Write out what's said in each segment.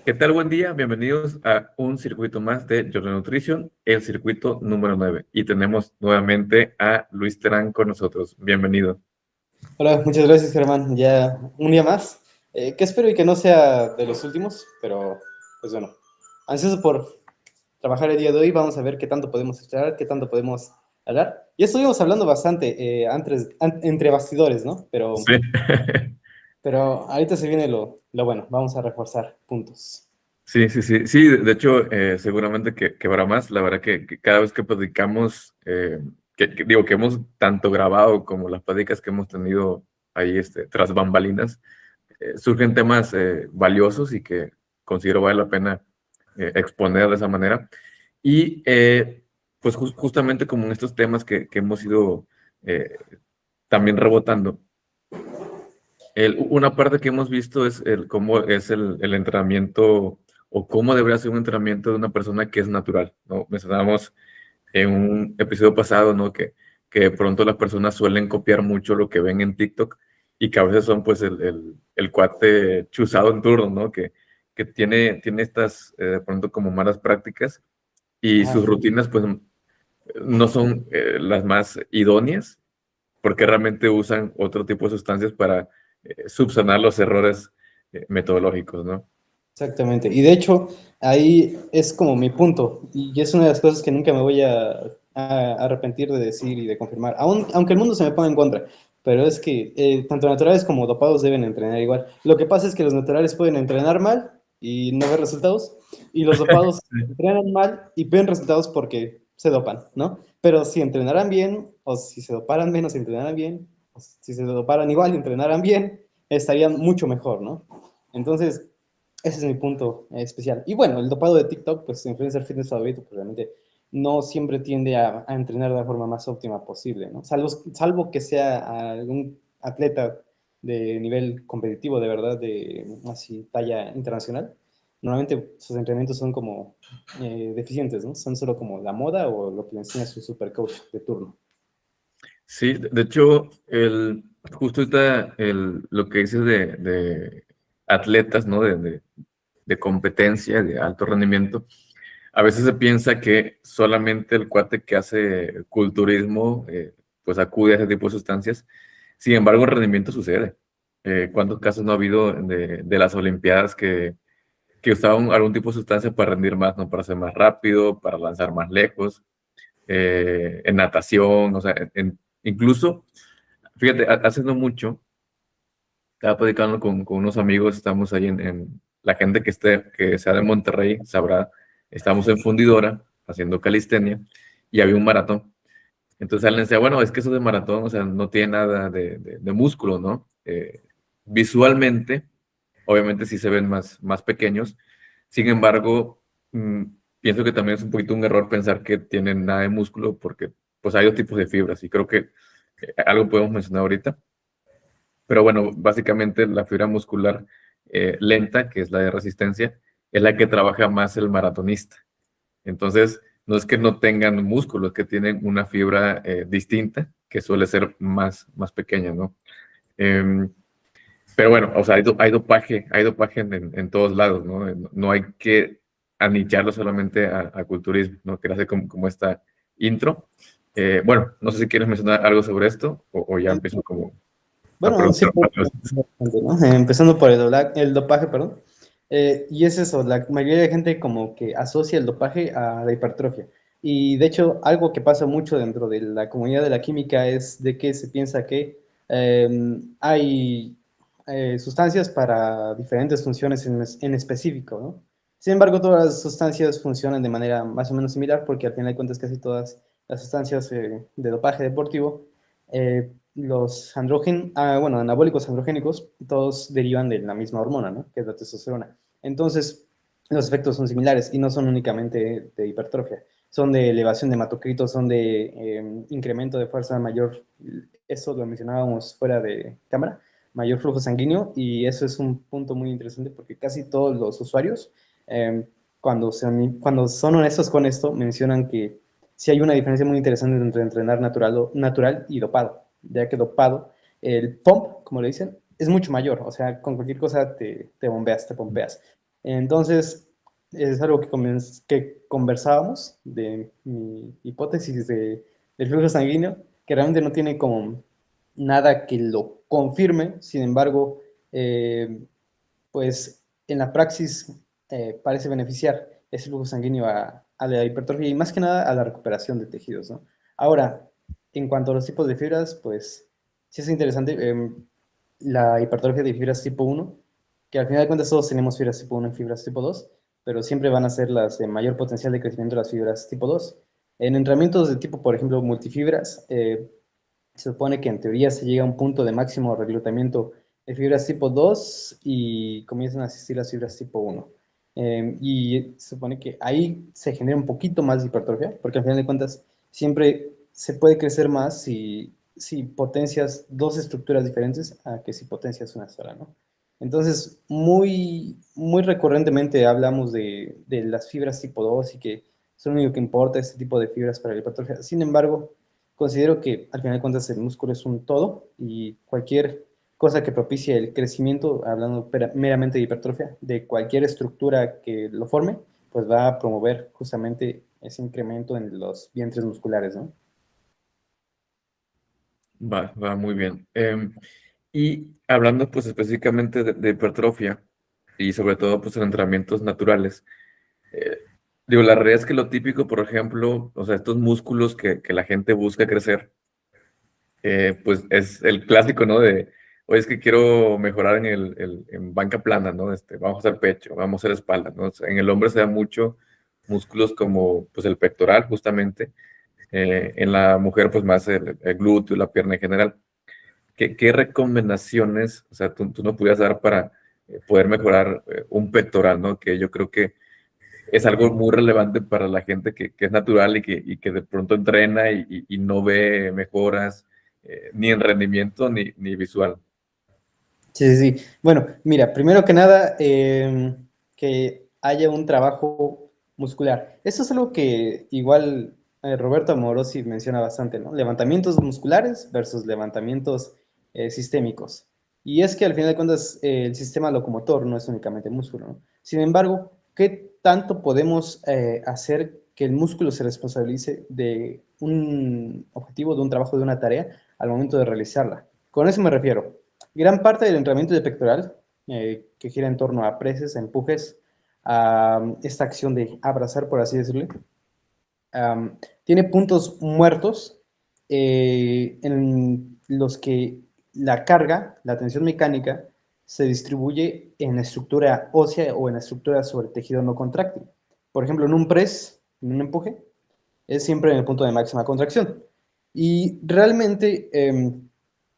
¿Qué tal? Buen día, bienvenidos a un circuito más de Jordan Nutrition, el circuito número 9. Y tenemos nuevamente a Luis Terán con nosotros. Bienvenido. Hola, muchas gracias, Germán. Ya un día más, que espero y que no sea de los últimos, pero pues bueno, ansioso por trabajar el día de hoy. Vamos a ver qué tanto podemos echar, qué tanto podemos hablar. Ya estuvimos hablando bastante entre bastidores, ¿no? Sí. Pero ahorita se viene lo bueno. Vamos a reforzar puntos. Sí, sí, sí. Sí, de hecho, seguramente que habrá más. La verdad que cada vez que platicamos, digo que hemos tanto grabado como las pláticas que hemos tenido ahí tras bambalinas, surgen temas valiosos y que considero vale la pena exponer de esa manera. Y pues justamente como en estos temas que hemos ido eh, también rebotando, una parte que hemos visto es cómo es el entrenamiento o cómo debería ser un entrenamiento de una persona que es natural, ¿no? Mencionábamos en un episodio pasado, ¿no? Que de pronto las personas suelen copiar mucho lo que ven en TikTok y que a veces son pues el cuate chuzado en turno, ¿no? Que tiene estas de pronto como malas prácticas y Ajá. sus rutinas pues no son las más idóneas porque realmente usan otro tipo de sustancias para subsanar los errores metodológicos, ¿no? Exactamente. Y de hecho, ahí es como mi punto. Y es una de las cosas que nunca me voy a arrepentir de decir y de confirmar. Aunque el mundo se me ponga en contra. Pero es que tanto naturales como dopados deben entrenar igual. Lo que pasa es que los naturales pueden entrenar mal y no ver resultados. Y los dopados entrenan mal y ven resultados porque se dopan, ¿no? Pero si entrenaran bien, o si se doparan menos y entrenaran bien, o si se doparan igual y entrenaran bien, estarían mucho mejor, ¿no? Entonces, ese es mi punto especial. Y bueno, el dopado de TikTok, pues influencer fitness favorito, pues realmente no siempre tiende a entrenar de la forma más óptima posible, ¿no? Salvo que sea algún atleta de nivel competitivo, de verdad, de así talla internacional. Normalmente sus entrenamientos son como deficientes, ¿no? Son solo como la moda o lo que le enseña su super coach de turno. Sí, de hecho, justo ahorita lo que dices de atletas, ¿no? De competencia, de alto rendimiento, a veces se piensa que solamente el cuate que hace culturismo, pues acude a ese tipo de sustancias. Sin embargo, el rendimiento sucede. ¿Cuántos casos no ha habido de las Olimpiadas que usaban algún tipo de sustancia para rendir más, ¿no? Para ser más rápido, para lanzar más lejos, en natación, o sea, incluso, fíjate, hace no mucho, estaba platicando con unos amigos, estamos ahí la gente que sea de Monterrey sabrá, estamos en Fundidora haciendo calistenia y había un maratón. Entonces él decía, bueno, es que eso de maratón, o sea, no tiene nada de músculo, ¿no? Visualmente, obviamente sí se ven más pequeños. Sin embargo, mm, pienso que también es un poquito un error pensar que tienen nada de músculo porque pues hay dos tipos de fibras y creo que algo podemos mencionar ahorita. Pero bueno, básicamente la fibra muscular lenta, que es la de resistencia, es la que trabaja más el maratonista. Entonces, no es que no tengan músculo, es que tienen una fibra distinta que suele ser más pequeña, ¿no? Em, pero bueno, o sea, hay dopaje en todos lados, ¿no? No hay que anicharlo solamente a culturismo, ¿no? Quiero hacer como esta intro. Bueno, no sé si quieres mencionar algo sobre esto o ya empiezo como a Bueno, sí, preguntar más. ¿no? Empezando por el dopaje, perdón. Y es eso, la mayoría de gente como que asocia el dopaje a la hipertrofia. Y de hecho, algo que pasa mucho dentro de la comunidad de la química es de que se piensa que hay sustancias para diferentes funciones en específico, ¿no? Sin embargo, todas las sustancias funcionan de manera más o menos similar porque al final de cuentas casi todas las sustancias de dopaje deportivo bueno, anabólicos androgénicos, todos derivan de la misma hormona, ¿no? Que es la testosterona. Entonces, los efectos son similares y no son únicamente de hipertrofia, son de elevación de hematocritos, son de incremento de fuerza mayor, eso lo mencionábamos fuera de cámara, mayor flujo sanguíneo y eso es un punto muy interesante porque casi todos los usuarios, eh, cuando son honestos con esto, mencionan que sí hay una diferencia muy interesante entre entrenar natural y dopado, ya que dopado, el pump, como le dicen, es mucho mayor, o sea, con cualquier cosa te bombeas, te pompeas. Entonces, es algo que conversábamos de mi hipótesis del flujo sanguíneo, que realmente no tiene como nada que lo confirme, sin embargo, pues en la praxis parece beneficiar ese flujo sanguíneo a la hipertrofia y más que nada a la recuperación de tejidos, ¿no? Ahora, en cuanto a los tipos de fibras, pues sí es interesante la hipertrofia de fibras tipo uno, que al final de cuentas todos tenemos fibras tipo uno y fibras tipo 2, pero siempre van a ser las de mayor potencial de crecimiento de las fibras tipo 2. En entrenamientos de tipo, por ejemplo, multifibras, se supone que en teoría se llega a un punto de máximo reclutamiento de fibras tipo 2 y comienzan a asistir las fibras tipo 1. Y se supone que ahí se genera un poquito más de hipertrofia, porque al final de cuentas siempre se puede crecer más si potencias dos estructuras diferentes a que si potencias una sola, ¿no? Entonces, muy recurrentemente hablamos de las fibras tipo 2 y que es lo único que importa este tipo de fibras para la hipertrofia. Sin embargo, considero que al final de cuentas el músculo es un todo y cualquier cosa que propicie el crecimiento, hablando meramente de hipertrofia, de cualquier estructura que lo forme, pues va a promover justamente ese incremento en los vientres musculares, ¿no? Va muy bien. Y hablando pues específicamente de hipertrofia y sobre todo pues en entrenamientos naturales, eh, digo, la realidad es que lo típico, por ejemplo, o sea, estos músculos que la gente busca crecer, pues es el clásico, ¿no? Oye, es que quiero mejorar en banca plana, ¿no? Vamos a hacer pecho, vamos a hacer espalda, ¿no? O sea, en el hombre se da mucho músculos como pues el pectoral, justamente. En la mujer, pues más el glúteo, la pierna en general. ¿Qué recomendaciones, o sea, tú no pudieras dar para poder mejorar un pectoral, ¿no? Que yo creo que es algo muy relevante para la gente que es natural y que de pronto entrena y no ve mejoras ni en rendimiento ni visual. Sí, sí, sí. Bueno, mira, primero que nada, que haya un trabajo muscular. Eso es algo que igual Roberto Amorosi menciona bastante, ¿no? Levantamientos musculares versus levantamientos sistémicos. Y es que al final de cuentas el sistema locomotor no es únicamente músculo, ¿no? Sin embargo, ¿qué tanto podemos hacer que el músculo se responsabilice de un objetivo, de un trabajo, de una tarea al momento de realizarla? Con eso me refiero. Gran parte del entrenamiento de pectoral, que gira en torno a preses, a empujes, a esta acción de abrazar, por así decirlo, tiene puntos muertos en los que la carga, la tensión mecánica, se distribuye en la estructura ósea o en la estructura sobre tejido no contráctil. Por ejemplo, en un press, en un empuje, es siempre en el punto de máxima contracción. Y realmente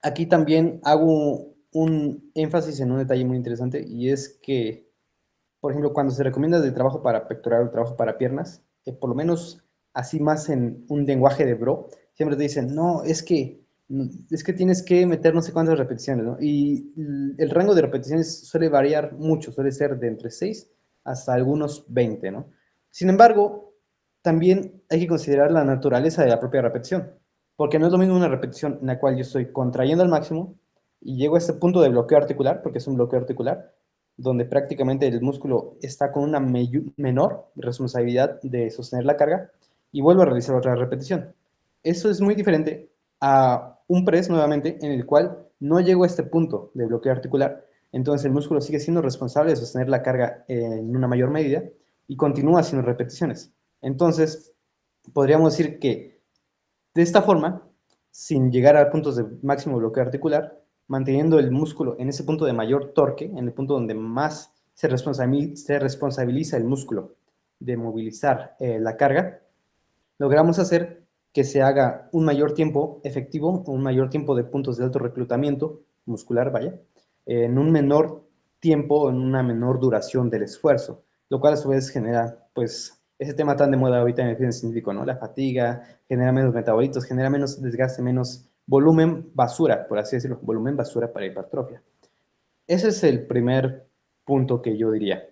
aquí también hago un énfasis en un detalle muy interesante y es que, por ejemplo, cuando se recomienda de trabajo para pectoral o trabajo para piernas, por lo menos así más en un lenguaje de bro, siempre te dicen, no, es que tienes que meter no sé cuántas repeticiones, ¿no? Y el rango de repeticiones suele variar mucho, suele ser de entre 6 hasta algunos 20, ¿no? Sin embargo, también hay que considerar la naturaleza de la propia repetición, porque no es lo mismo una repetición en la cual yo estoy contrayendo al máximo y llego a este punto de bloqueo articular, porque es un bloqueo articular, donde prácticamente el músculo está con una menor responsabilidad de sostener la carga y vuelvo a realizar otra repetición. Eso es muy diferente a un press nuevamente en el cual no llego a este punto de bloqueo articular, entonces el músculo sigue siendo responsable de sostener la carga en una mayor medida y continúa haciendo repeticiones. Entonces, podríamos decir que de esta forma, sin llegar a puntos de máximo bloqueo articular, manteniendo el músculo en ese punto de mayor torque, en el punto donde más se responsabiliza el músculo de movilizar la carga, logramos hacer que se haga un mayor tiempo efectivo, un mayor tiempo de puntos de alto reclutamiento muscular, vaya, en un menor tiempo, en una menor duración del esfuerzo, lo cual a su vez genera, pues, ese tema tan de moda ahorita en el fitness científico, ¿no? La fatiga, genera menos metabolitos, genera menos desgaste, menos volumen basura, por así decirlo, volumen basura para hipertrofia. Ese es el primer punto que yo diría,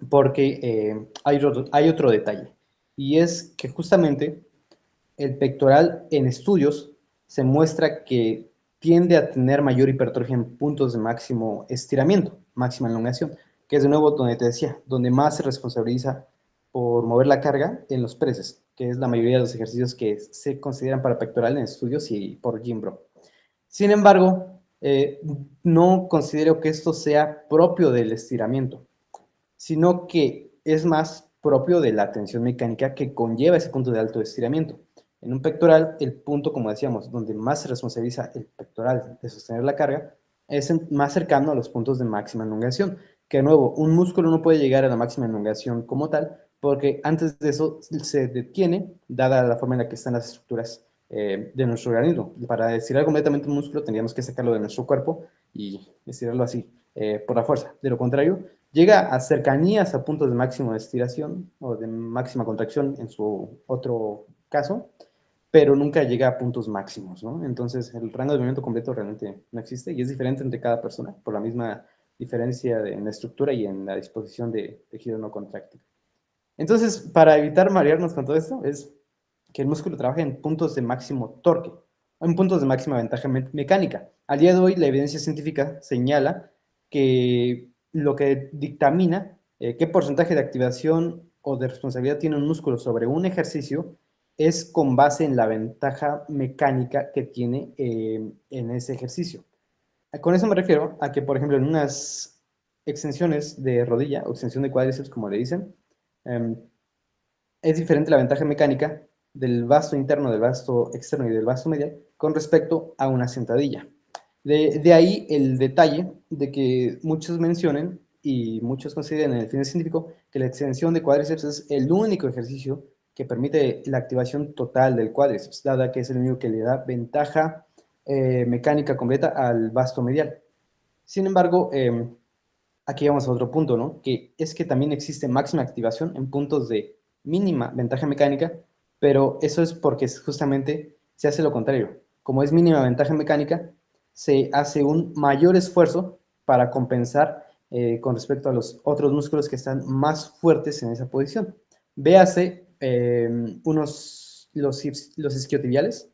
porque hay otro detalle, y es que justamente el pectoral en estudios se muestra que tiende a tener mayor hipertrofia en puntos de máximo estiramiento, máxima elongación. que es de nuevo donde te decía, donde más se responsabiliza por mover la carga en los presses, que es la mayoría de los ejercicios que se consideran para pectoral en estudios y por Jimbro. Sin embargo, no considero que esto sea propio del estiramiento, sino que es más propio de la tensión mecánica que conlleva ese punto de alto estiramiento. En un pectoral, el punto, como decíamos, donde más se responsabiliza el pectoral de sostener la carga, es más cercano a los puntos de máxima elongación, que de nuevo, un músculo no puede llegar a la máxima elongación como tal, porque antes de eso se detiene, dada la forma en la que están las estructuras de nuestro organismo. Para estirar completamente un músculo tendríamos que sacarlo de nuestro cuerpo y estirarlo así, por la fuerza. De lo contrario, llega a cercanías a puntos de máximo de estiración o de máxima contracción en su otro caso, pero nunca llega a puntos máximos, ¿no? Entonces, el rango de movimiento completo realmente no existe y es diferente entre cada persona por la misma diferencia en la estructura y en la disposición de tejido no contráctil. Entonces, para evitar marearnos con todo esto, es que el músculo trabaja en puntos de máximo torque, o en puntos de máxima ventaja mecánica. Al día de hoy, la evidencia científica señala que lo que dictamina qué porcentaje de activación o de responsabilidad tiene un músculo sobre un ejercicio es con base en la ventaja mecánica que tiene en ese ejercicio. Con eso me refiero a que, por ejemplo, en unas extensiones de rodilla o extensión de cuádriceps, como le dicen, eh, es diferente la ventaja mecánica del vasto interno, del vasto externo y del vasto medial con respecto a una sentadilla. De ahí el detalle de que muchos mencionen y muchos consideren en el fin científico que la extensión de cuádriceps es el único ejercicio que permite la activación total del cuádriceps, dada que es el único que le da ventaja mecánica completa al vasto medial. Sin embargo, aquí vamos a otro punto, ¿no? Que es que también existe máxima activación en puntos de mínima ventaja mecánica, pero eso es porque justamente se hace lo contrario. Como es mínima ventaja mecánica, se hace un mayor esfuerzo para compensar con respecto a los otros músculos que están más fuertes en esa posición. Véase los isquiotibiales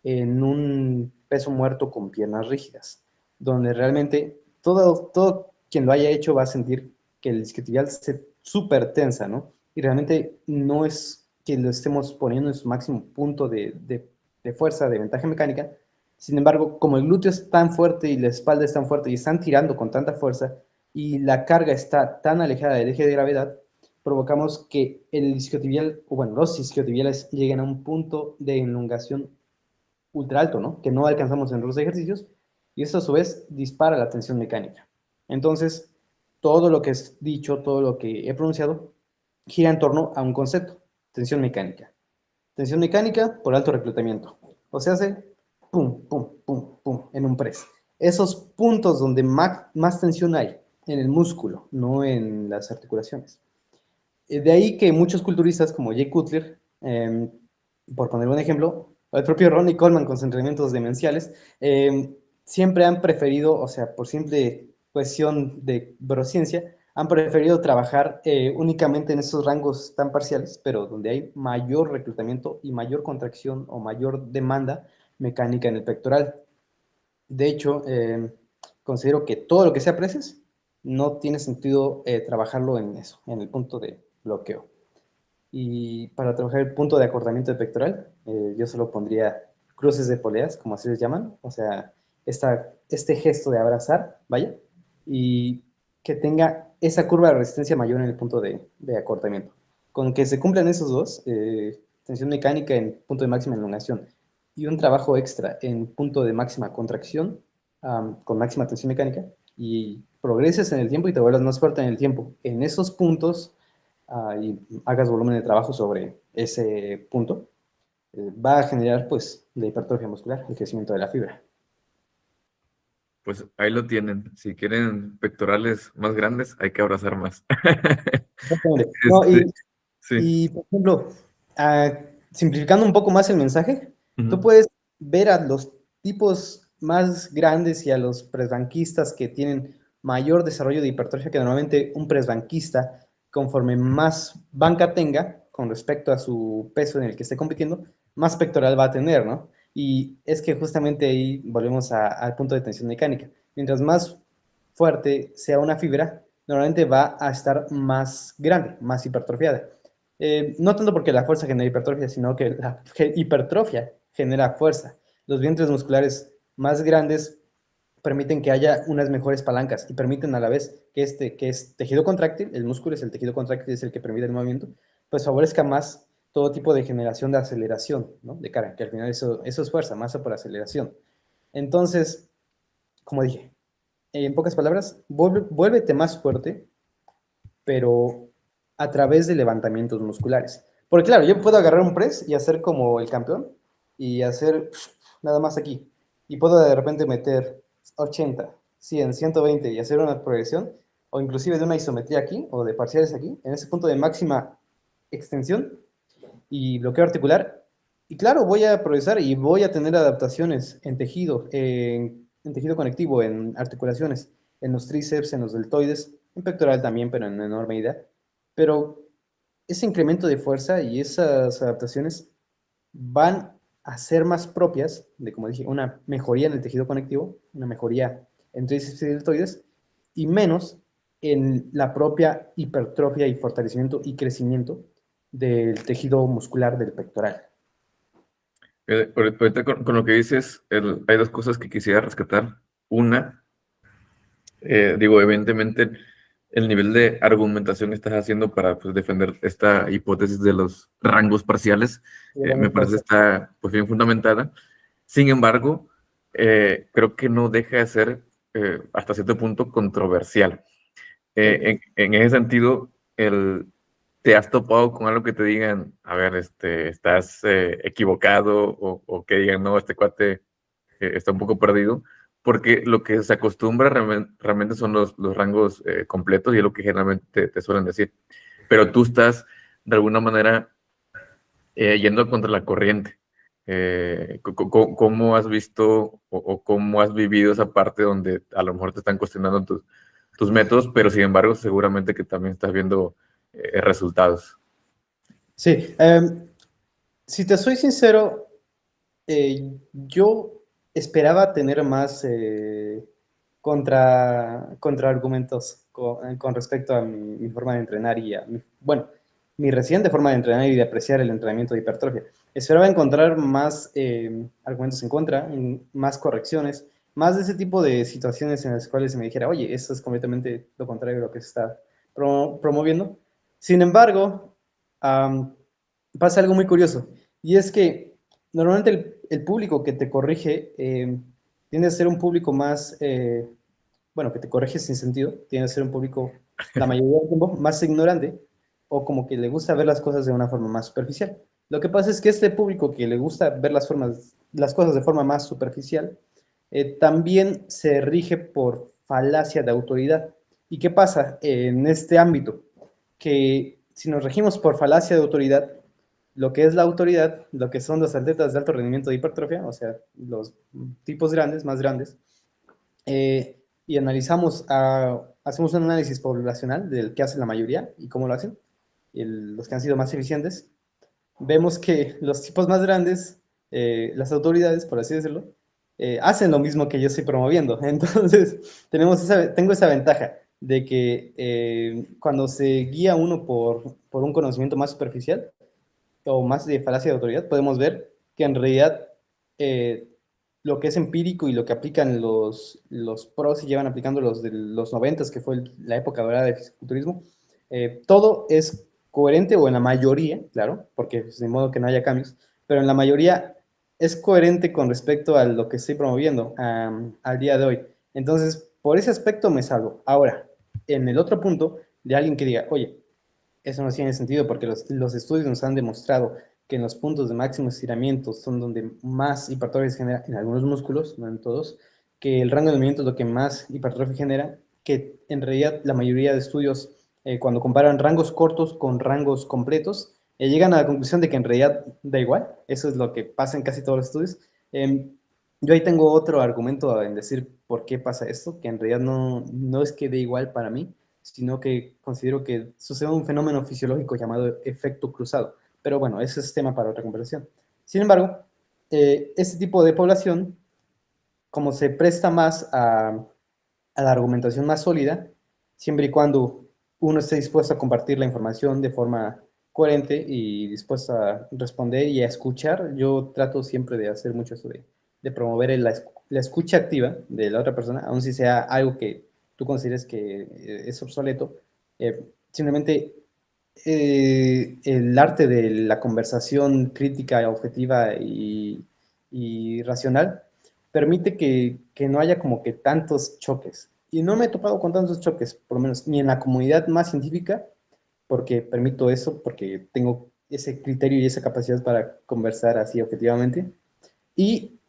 en un peso muerto con piernas rígidas, donde realmente todo quien lo haya hecho va a sentir que el isquiotibial se súper tensa, ¿no? Y realmente no es que lo estemos poniendo en su máximo punto de fuerza, de ventaja mecánica. Sin embargo, como el glúteo es tan fuerte y la espalda es tan fuerte y están tirando con tanta fuerza y la carga está tan alejada del eje de gravedad, provocamos que el isquiotibial, o bueno, los isquiotibiales lleguen a un punto de elongación ultra alto, ¿no? Que no alcanzamos en los ejercicios, y esto a su vez dispara la tensión mecánica. Entonces, todo lo que es dicho, todo lo que he pronunciado, gira en torno a un concepto, tensión mecánica. Tensión mecánica por alto reclutamiento. O sea, hace pum, pum, pum, pum, en un press. Esos puntos donde más tensión hay en el músculo, no en las articulaciones. De ahí que muchos culturistas como Jay Cutler, por poner un ejemplo, o el propio Ronnie Coleman con sus entrenamientos demenciales, siempre han preferido, o sea, por simple cuestión de neurociencia, han preferido trabajar únicamente en esos rangos tan parciales, pero donde hay mayor reclutamiento y mayor contracción o mayor demanda mecánica en el pectoral. De hecho, considero que todo lo que sea preses no tiene sentido trabajarlo en eso, en el punto de bloqueo. Y para trabajar el punto de acortamiento de pectoral, yo solo pondría cruces de poleas, como así les llaman, o sea, este gesto de abrazar, vaya, y que tenga esa curva de resistencia mayor en el punto de acortamiento. Con que se cumplan esos dos, tensión mecánica en punto de máxima elongación y un trabajo extra en punto de máxima contracción, con máxima tensión mecánica, y progreses en el tiempo y te vuelvas más fuerte en el tiempo. En esos puntos, y hagas volumen de trabajo sobre ese punto, va a generar pues la hipertrofia muscular, el crecimiento de la fibra. Pues ahí lo tienen. Si quieren pectorales más grandes, hay que abrazar más. Exactamente. No, Este, sí. por ejemplo, ah, simplificando un poco más el mensaje, tú Ujú. puedes ver a los tipos más grandes y a los presbanquistas que tienen mayor desarrollo de hipertrofia que normalmente un presbanquista, conforme más banca tenga con respecto a su peso en el que esté compitiendo, más pectoral va a tener, ¿no? Y es que justamente ahí volvemos al punto de tensión mecánica. Mientras más fuerte sea una fibra, normalmente va a estar más grande, más hipertrofiada. No tanto porque la fuerza genera hipertrofia, sino que la hipertrofia genera fuerza. Los vientres musculares más grandes permiten que haya unas mejores palancas y permiten a la vez que que es tejido contráctil, el músculo es el tejido contráctil, es el que permite el movimiento, pues favorezca más todo tipo de generación de aceleración, ¿no? De cara, que al final eso es fuerza, masa por aceleración. Entonces, como dije, en pocas palabras, vuélvete más fuerte, pero a través de levantamientos musculares. Porque claro, yo puedo agarrar un press y hacer como el campeón y hacer nada más aquí. Y puedo de repente meter 80, 100, 120 y hacer una progresión, o inclusive de una isometría aquí, o de parciales aquí, en ese punto de máxima extensión y bloqueo articular. Y claro, voy a progresar y voy a tener adaptaciones en tejido, en tejido conectivo, en articulaciones, en los tríceps, en los deltoides, en pectoral también, pero en menor medida. Pero ese incremento de fuerza y esas adaptaciones van a ser más propias de, como dije, una mejoría en el tejido conectivo, una mejoría en tríceps y deltoides, y menos en la propia hipertrofia y fortalecimiento y crecimiento del tejido muscular del pectoral. Ahorita con lo que dices, hay dos cosas que quisiera rescatar. Una, digo, evidentemente, el nivel de argumentación que estás haciendo para pues, defender esta hipótesis de los rangos parciales, me parece está pues, bien fundamentada. Sin embargo, creo que no deja de ser hasta cierto punto controversial. En ese sentido, ¿te has topado con algo que te digan, a ver, estás equivocado o que digan, no, este cuate está un poco perdido? Porque lo que se acostumbra realmente son los rangos completos y es lo que generalmente te suelen decir. Pero tú estás, de alguna manera, yendo contra la corriente. ¿Cómo has visto o cómo has vivido esa parte donde a lo mejor te están cuestionando tus métodos, pero sin embargo seguramente que también estás viendo resultados? Sí, si te soy sincero, yo esperaba tener más contraargumentos con respecto a mi forma de entrenar y bueno, mi reciente forma de entrenar y de apreciar el entrenamiento de hipertrofia. Esperaba encontrar más argumentos en contra, más correcciones, más de ese tipo de situaciones en las cuales se me dijera, oye, esto es completamente lo contrario de lo que se está promoviendo. Sin embargo, pasa algo muy curioso, y es que normalmente el público que te corrige tiende a ser un público más, bueno, que te corrige sin sentido, tiende a ser un público, la mayoría del tiempo, más ignorante, o como que le gusta ver las cosas de una forma más superficial. Lo que pasa es que este público que le gusta ver las cosas de forma más superficial, también se rige por falacia de autoridad. ¿Y qué pasa en este ámbito? Que si nos regimos por falacia de autoridad, lo que es la autoridad, lo que son los atletas de alto rendimiento de hipertrofia, o sea, los tipos grandes, más grandes, y hacemos un análisis poblacional del que hace la mayoría y cómo lo hacen, los que han sido más eficientes, vemos que los tipos más grandes, las autoridades, por así decirlo, hacen lo mismo que yo estoy promoviendo. Entonces, tengo esa ventaja de que cuando se guía uno por un conocimiento más superficial, o más de falacia de autoridad, podemos ver que en realidad eh, lo que es empírico y lo que aplican los pros y llevan aplicando los de los 90, que fue la época dorada del fisiculturismo, todo es coherente, o en la mayoría, claro, porque pues, de modo que no haya cambios, pero en la mayoría es coherente con respecto a lo que estoy promoviendo al día de hoy. Entonces, por ese aspecto me salvo. Ahora, en el otro punto, de alguien que diga, oye, eso no tiene sentido porque los estudios nos han demostrado que en los puntos de máximo estiramiento son donde más hipertrofia se genera en algunos músculos, no en todos, que el rango de movimiento es lo que más hipertrofia genera, que en realidad la mayoría de estudios, cuando comparan rangos cortos con rangos completos, llegan a la conclusión de que en realidad da igual. Eso es lo que pasa en casi todos los estudios. Yo ahí tengo otro argumento en decir por qué pasa esto, que en realidad no es que dé igual para mí, sino que considero que sucede un fenómeno fisiológico llamado efecto cruzado. Pero bueno, ese es tema para otra conversación. Sin embargo, este tipo de población, como se presta más a la argumentación más sólida, siempre y cuando uno esté dispuesto a compartir la información de forma coherente y dispuesto a responder y a escuchar. Yo trato siempre de hacer mucho eso de promover la escucha activa de la otra persona, aun si sea algo que tú consideres que es obsoleto. Simplemente el arte de la conversación crítica, objetiva y racional permite que no haya como que tantos choques. Y no me he topado con tantos choques, por lo menos, ni en la comunidad más científica, porque permito eso, porque tengo ese criterio y esa capacidad para conversar así objetivamente. Y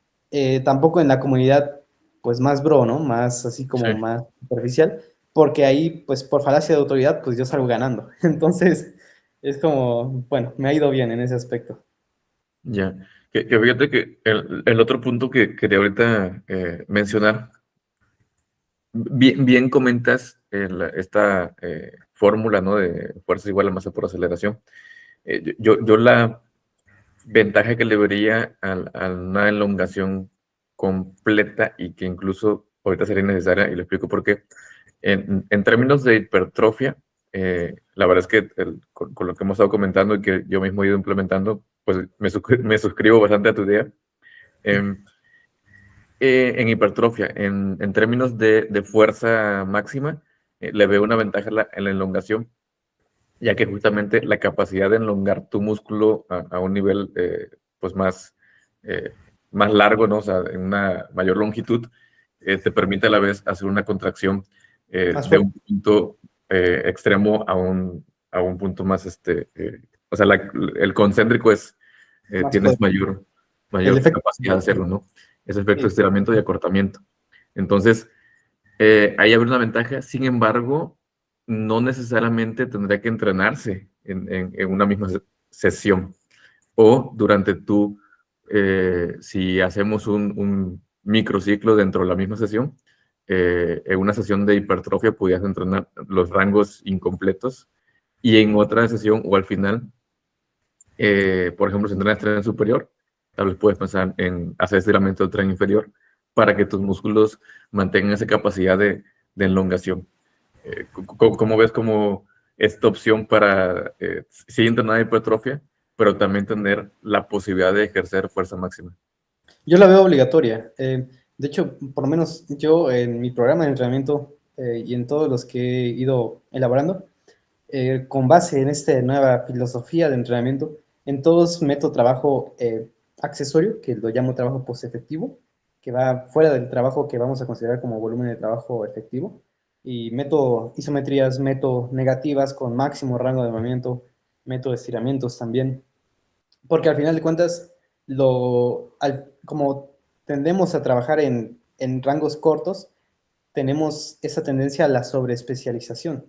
tampoco en la comunidad, pues más bro, ¿no? Más así como Sí, más superficial, porque ahí, pues por falacia de autoridad, pues yo salgo ganando. Entonces, es como, bueno, me ha ido bien en ese aspecto. ya. Que fíjate que el otro punto que quería ahorita mencionar, bien comentas esta fórmula, ¿no? De fuerza igual a masa por aceleración. Yo la ventaja que le vería a una elongación completa y que incluso ahorita sería necesaria, y le explico por qué. En términos de hipertrofia, la verdad es que con lo que hemos estado comentando y que yo mismo he ido implementando, pues me suscribo bastante a tu idea. Em, en hipertrofia, en términos de fuerza máxima, le veo una ventaja en la elongación, ya que justamente la capacidad de elongar tu músculo a un nivel pues eh, más largo, ¿no? O sea, en una mayor longitud, te permite a la vez hacer una contracción Más de fuerte, un punto extremo a un punto más, o sea, el concéntrico más tienes poder. El mayor efecto. capacidad de hacerlo, ¿no? Ese efecto de Sí, estiramiento y acortamiento. Entonces, ahí habrá una ventaja, sin embargo, no necesariamente tendría que entrenarse en una misma sesión. O durante si hacemos un microciclo dentro de la misma sesión, en una sesión de hipertrofia podías entrenar los rangos incompletos y en otra sesión o al final, por ejemplo, si entrenas tren superior, tal vez puedes pensar en hacer estiramiento del tren inferior para que tus músculos mantengan esa capacidad de elongación. ¿Cómo ves como esta opción para sí entrenar hipertrofia, pero también tener la posibilidad de ejercer fuerza máxima? yo la veo obligatoria. De hecho, por lo menos yo en mi programa de entrenamiento y en todos los que he ido elaborando, con base en esta nueva filosofía de entrenamiento, en todos meto trabajo accesorio, que lo llamo trabajo post-efectivo, que va fuera del trabajo que vamos a considerar como volumen de trabajo efectivo, y meto isometrías, meto negativas con máximo rango de movimiento, meto estiramientos también, porque al final de cuentas, como tendemos a trabajar en rangos cortos, tenemos esa tendencia a la sobreespecialización.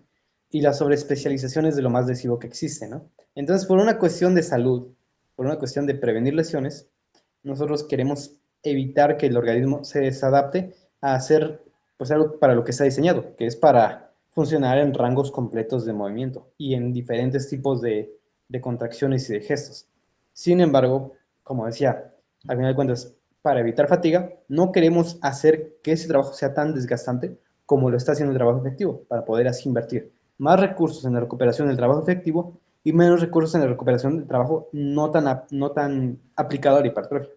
Y la sobreespecialización es de lo más lesivo que existe, ¿no? Entonces, por una cuestión de salud, por una cuestión de prevenir lesiones, nosotros queremos evitar que el organismo se desadapte a hacer pues algo para lo que está diseñado, que es para funcionar en rangos completos de movimiento y en diferentes tipos de contracciones y de gestos. Sin embargo, como decía, al final de cuentas, para evitar fatiga, no queremos hacer que ese trabajo sea tan desgastante como lo está haciendo el trabajo efectivo, para poder así invertir más recursos en la recuperación del trabajo efectivo y menos recursos en la recuperación del trabajo no tan aplicado a la hipertrofia.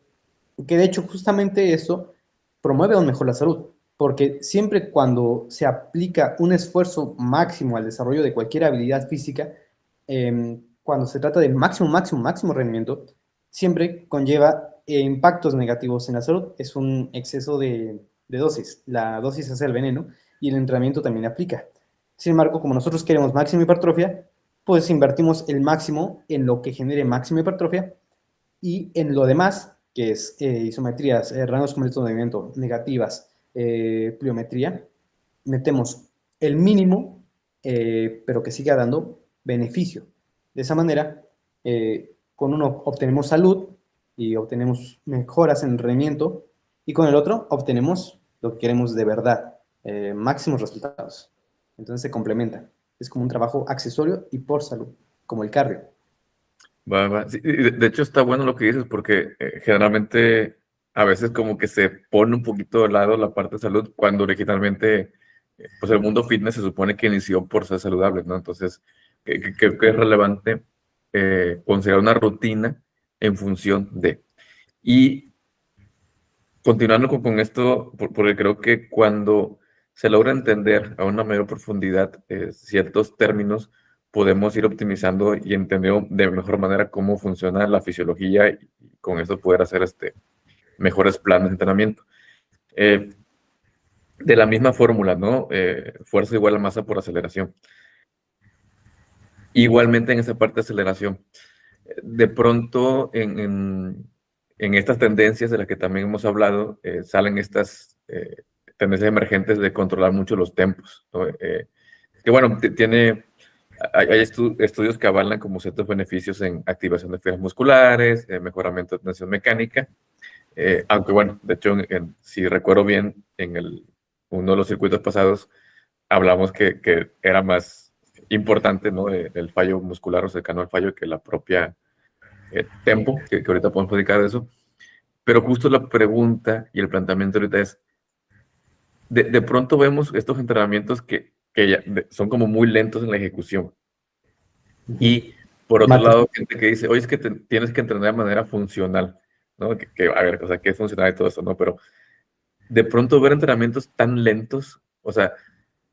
Que de hecho justamente eso promueve aún mejor la salud, porque siempre cuando se aplica un esfuerzo máximo al desarrollo de cualquier habilidad física, cuando se trata de máximo rendimiento, siempre conlleva impactos negativos en la salud. Es un exceso de dosis. La dosis hace el veneno y el entrenamiento también aplica. Sin embargo, como nosotros queremos máxima hipertrofia, pues invertimos el máximo en lo que genere máxima hipertrofia y en lo demás, que es isometrías, rangos completos de movimiento, negativas, pliometría, metemos el mínimo, pero que siga dando beneficio. De esa manera, con uno obtenemos salud y obtenemos mejoras en el rendimiento, y con el otro obtenemos lo que queremos de verdad, máximos resultados. Entonces se complementa. Es como un trabajo accesorio y por salud, como el cardio. Va, va. Sí, y de hecho está bueno lo que dices porque generalmente a veces como que se pone un poquito de lado la parte de salud cuando originalmente pues el mundo fitness se supone que inició por ser saludable, ¿no? Entonces, creo que es relevante considerar una rutina en función de. Y continuando con esto, porque creo que cuando se logra entender a una mayor profundidad ciertos términos, podemos ir optimizando y entendiendo de mejor manera cómo funciona la fisiología y con eso poder hacer mejores planes de entrenamiento. De la misma fórmula, ¿no? Fuerza igual a masa por aceleración. Igualmente en esa parte de aceleración, de pronto en estas tendencias de las que también hemos hablado, salen estas tendencias emergentes de controlar mucho los tempos, ¿no? Que bueno, hay estudios que avalan como ciertos beneficios en activación de fibras musculares, mejoramiento de tensión mecánica, aunque bueno, de hecho, si recuerdo bien, uno de los circuitos pasados hablamos que era más importante, ¿no? El fallo muscular o cercano al fallo que la propia tempo, que ahorita podemos platicar de eso. Pero justo la pregunta y el planteamiento ahorita es, de pronto vemos estos entrenamientos que son como muy lentos en la ejecución. Ujú. Y por otro Matas. lado, gente que dice, oye, es que tienes que entrenar de manera funcional, ¿no? A ver, o sea, ¿qué es funcional y todo eso, no? Pero de pronto ver entrenamientos tan lentos, o sea,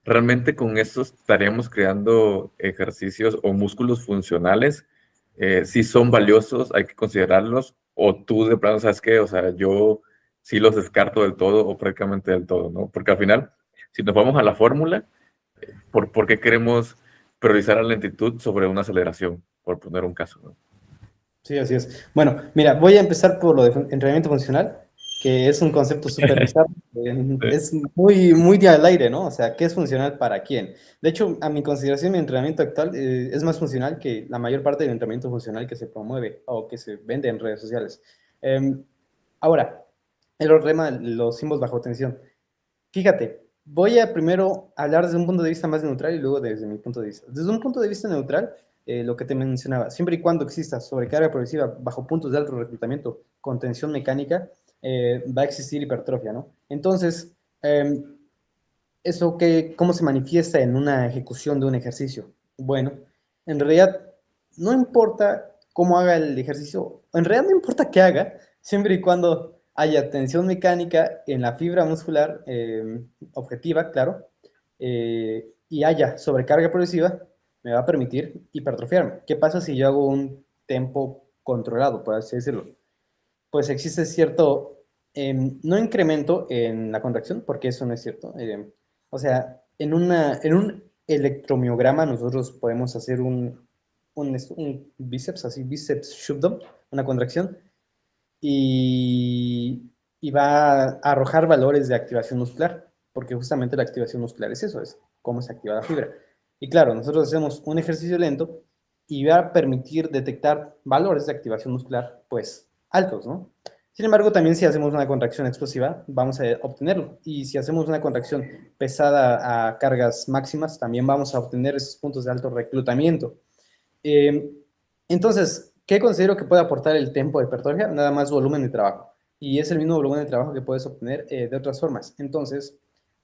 realmente con eso estaríamos creando ejercicios o músculos funcionales. Si son valiosos, hay que considerarlos, o tú de plano, ¿sabes qué? O sea, yo sí los descarto del todo o prácticamente del todo, ¿no? Porque al final, si nos vamos a la fórmula, ¿por qué queremos priorizar la lentitud sobre una aceleración? Por poner un caso, ¿no? Sí, así es. Bueno, mira, voy a empezar por lo de entrenamiento funcional, que es un concepto súper bizarro. Sí, Es muy, muy al aire, ¿no? O sea, ¿qué es funcional para quién? De hecho, a mi consideración, mi entrenamiento actual es más funcional que la mayor parte del entrenamiento funcional que se promueve o que se vende en redes sociales. Ahora, el problema, los símbolos bajo tensión. Fíjate, voy a primero hablar desde un punto de vista más neutral y luego desde mi punto de vista. Desde un punto de vista neutral, lo que te mencionaba, siempre y cuando exista sobrecarga progresiva bajo puntos de alto reclutamiento con tensión mecánica, va a existir hipertrofia, ¿no? Entonces, eh, ¿eso cómo se manifiesta en una ejecución de un ejercicio? Bueno, en realidad no importa cómo haga el ejercicio, en realidad no importa qué haga, siempre y cuando haya tensión mecánica en la fibra muscular objetiva, claro, y haya sobrecarga progresiva, me va a permitir hipertrofiarme. ¿Qué pasa si yo hago un tempo controlado, por así decirlo? Pues existe cierto, no incremento en la contracción, porque eso no es cierto. O sea, en un electromiograma nosotros podemos hacer un bíceps, así, bíceps shutdown, una contracción, y, y va a arrojar valores de activación muscular, porque justamente la activación muscular es eso, es cómo se activa la fibra. Y claro, nosotros hacemos un ejercicio lento y va a permitir detectar valores de activación muscular, pues, altos, ¿no? Sin embargo, también si hacemos una contracción explosiva, vamos a obtenerlo. Y si hacemos una contracción pesada a cargas máximas, también vamos a obtener esos puntos de alto reclutamiento. Eh, entonces, ¿qué considero que puede aportar el tempo de hipertrofia? Nada más volumen de trabajo. Y es el mismo volumen de trabajo que puedes obtener de otras formas. Entonces,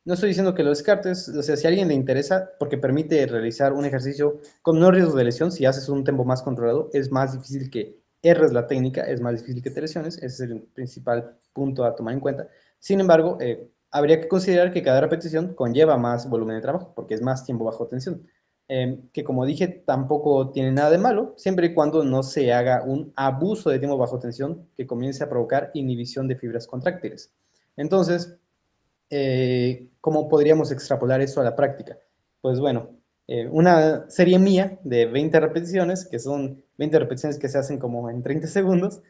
no estoy diciendo que lo descartes, o sea, si a alguien le interesa, porque permite realizar un ejercicio con no riesgo de lesión, si haces un tempo más controlado, es más difícil que erres la técnica, es más difícil que te lesiones, ese es el principal punto a tomar en cuenta. Sin embargo, habría que considerar que cada repetición conlleva más volumen de trabajo, porque es más tiempo bajo tensión. Que como dije, tampoco tiene nada de malo, siempre y cuando no se haga un abuso de tiempo bajo tensión que comience a provocar inhibición de fibras contráctiles. Entonces, ¿cómo podríamos extrapolar eso a la práctica? Pues bueno, una serie mía de 20 repeticiones, que son 20 repeticiones que se hacen como en 30 segundos,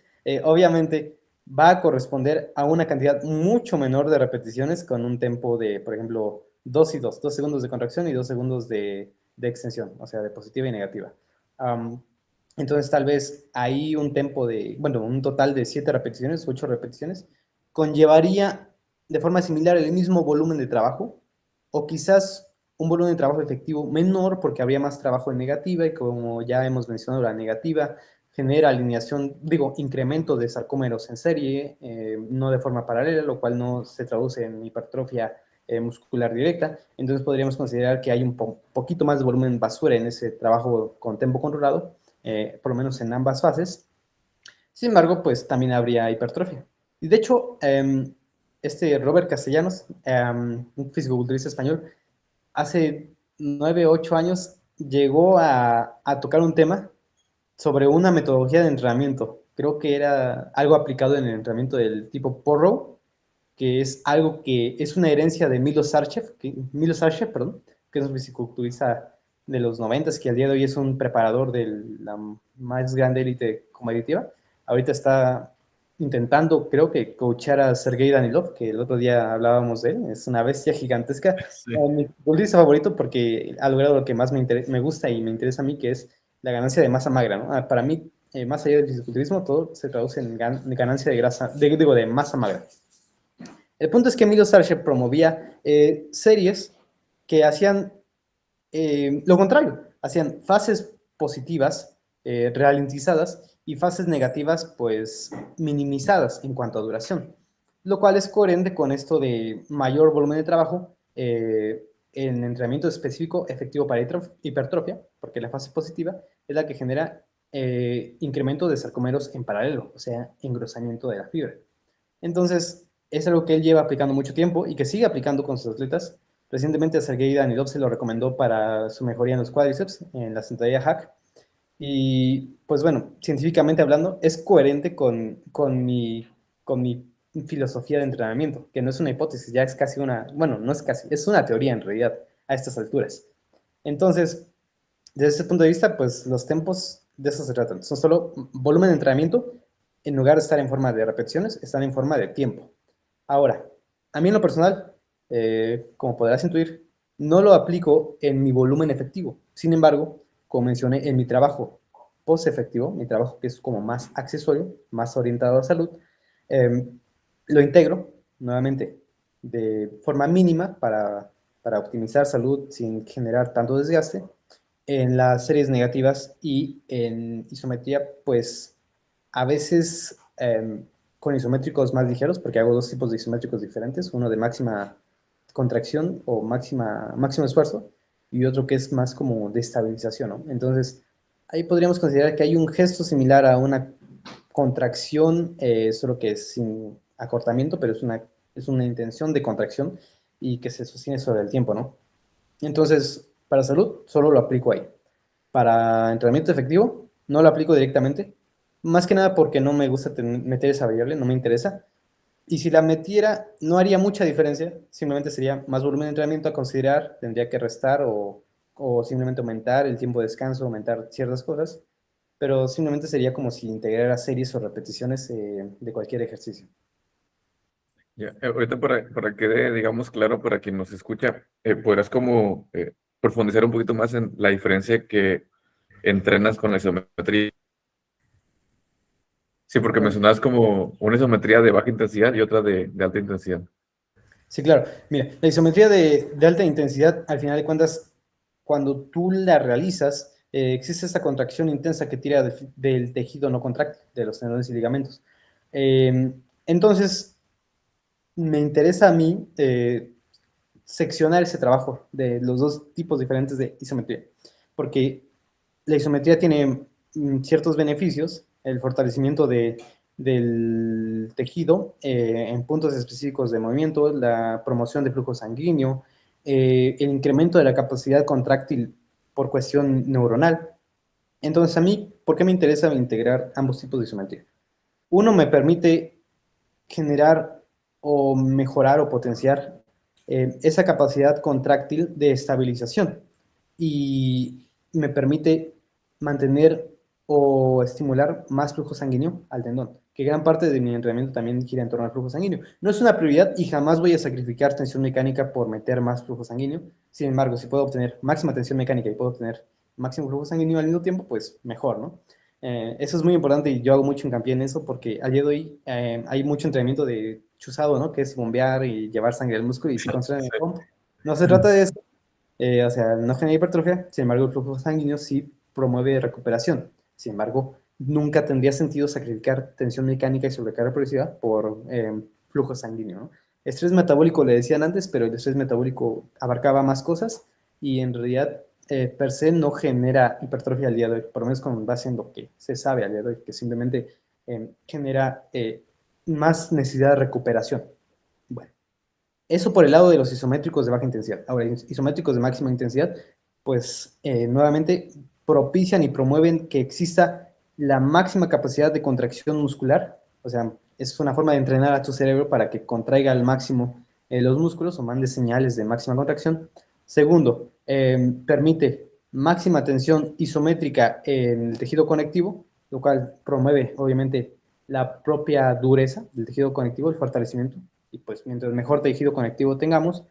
obviamente va a corresponder a una cantidad mucho menor de repeticiones con un tempo de, por ejemplo, 2 y 2, 2 segundos de contracción y 2 segundos de extensión, o sea, de positiva y negativa. Um, entonces, tal vez ahí un tempo de, bueno, un total de 7 repeticiones, 8 repeticiones, conllevaría de forma similar el mismo volumen de trabajo, o quizás un volumen de trabajo efectivo menor porque habría más trabajo en negativa y como ya hemos mencionado, la negativa genera alineación, digo, incremento de sarcómeros en serie, no de forma paralela, lo cual no se traduce en hipertrofia muscular directa. Entonces podríamos considerar que hay un poquito más de volumen basura en ese trabajo con tempo controlado, por lo menos en ambas fases. Sin embargo, pues también habría hipertrofia. Y de hecho, este Robert Castellanos, un fisicoculturista español, hace 9, 8 años llegó a tocar un tema sobre una metodología de entrenamiento. Creo que era algo aplicado en el entrenamiento del tipo Porrow, que es algo que es una herencia de Milos Sarcev, perdón, que es un fisiculturista de los 90, que al día de hoy es un preparador de la más grande élite competitiva. Ahorita está intentando, creo que, coachar a Sergei Danilov, que el otro día hablábamos de él, es una bestia gigantesca. Sí. Mi futbolista favorito porque ha logrado lo que más me gusta y me interesa a mí, que es la ganancia de masa magra, ¿no? Para mí, más allá del fisiculturismo, todo se traduce en ganancia de grasa, digo, de masa magra. El punto es que Emilio Sarche promovía series que hacían lo contrario, hacían fases positivas ralentizadas y fases negativas pues minimizadas en cuanto a duración, lo cual es coherente con esto de mayor volumen de trabajo en entrenamiento específico efectivo para hipertrofia, porque la fase positiva es la que genera incremento de sarcómeros en paralelo, o sea, engrosamiento de la fibra. Entonces, es algo que él lleva aplicando mucho tiempo y que sigue aplicando con sus atletas. Recientemente a Sergei Danilov se lo recomendó para su mejoría en los cuádriceps, en la sentadilla hack. Y pues bueno, científicamente hablando, es coherente con mi filosofía de entrenamiento, que no es una hipótesis, ya es casi una, bueno, no es casi, es una teoría en realidad a estas alturas. Entonces, desde ese punto de vista, pues los tempos de eso se tratan. Son solo volumen de entrenamiento, en lugar de estar en forma de repeticiones, están en forma de tiempo. Ahora, a mí en lo personal, como podrás intuir, no lo aplico en mi volumen efectivo. Sin embargo, como mencioné, en mi trabajo post-efectivo, mi trabajo que es como más accesorio, más orientado a salud, eh, lo integro nuevamente de forma mínima para optimizar salud sin generar tanto desgaste en las series negativas y en isometría, pues a veces con isométricos más ligeros, porque hago dos tipos de isométricos diferentes, uno de máxima contracción o máximo esfuerzo y otro que es más como de estabilización, ¿no? Entonces, ahí podríamos considerar que hay un gesto similar a una contracción, solo que es sin acortamiento, pero es una intención de contracción y que se sostiene sobre el tiempo, ¿no? Entonces, para salud, solo lo aplico ahí. Para entrenamiento efectivo, no lo aplico directamente. Más que nada porque no me gusta meter esa variable, no me interesa. Y si la metiera, no haría mucha diferencia. Simplemente sería más volumen de entrenamiento a considerar. Tendría que restar o simplemente aumentar el tiempo de descanso, aumentar ciertas cosas. Pero simplemente sería como si integrara series o repeticiones de cualquier ejercicio. Ya, ahorita para que quede, digamos, claro para quien nos escucha, podrás como profundizar un poquito más en la diferencia que entrenas con la isometría. Sí, porque Claro. mencionabas como una isometría de baja intensidad y otra de alta intensidad. Sí, claro. Mira, la isometría de alta intensidad, al final de cuentas, cuando tú la realizas, existe esta contracción intensa que tira del tejido no contráctil, de los tendones y ligamentos. Eh, entonces, me interesa a mí seccionar ese trabajo de los dos tipos diferentes de isometría, porque la isometría tiene ciertos beneficios, el fortalecimiento del tejido en puntos específicos de movimiento, la promoción de flujo sanguíneo, el incremento de la capacidad contráctil por cuestión neuronal. Entonces, a mí, ¿por qué me interesa integrar ambos tipos de isometría? Uno me permite generar o mejorar o potenciar esa capacidad contráctil de estabilización y me permite mantener o estimular más flujo sanguíneo al tendón, que gran parte de mi entrenamiento también gira en torno al flujo sanguíneo. No es una prioridad y jamás voy a sacrificar tensión mecánica por meter más flujo sanguíneo. Sin embargo, si puedo obtener máxima tensión mecánica y puedo obtener máximo flujo sanguíneo al mismo tiempo, pues mejor, ¿no? Eso es muy importante y yo hago mucho hincapié en eso porque al día de hoy hay mucho entrenamiento de chuzado, ¿no? Que es bombear y llevar sangre al músculo y se concentra en el pump. No se trata de eso, o sea, no genera hipertrofia, sin embargo el flujo sanguíneo sí promueve recuperación. Sin embargo, nunca tendría sentido sacrificar tensión mecánica y sobrecarga progresiva por flujo sanguíneo, ¿no? Estrés metabólico le decían antes, pero el estrés metabólico abarcaba más cosas y en realidad per se no genera hipertrofia al día de hoy, por lo menos con base en lo que se sabe al día de hoy, que simplemente genera más necesidad de recuperación. Bueno, eso por el lado de los isométricos de baja intensidad. Ahora, isométricos de máxima intensidad, pues nuevamente propician y promueven que exista la máxima capacidad de contracción muscular, o sea, es una forma de entrenar a tu cerebro para que contraiga al máximo los músculos o mande señales de máxima contracción. Segundo, permite máxima tensión isométrica en el tejido conectivo, lo cual promueve, obviamente, la propia dureza del tejido conectivo, el fortalecimiento. Y pues mientras mejor tejido conectivo tengamos,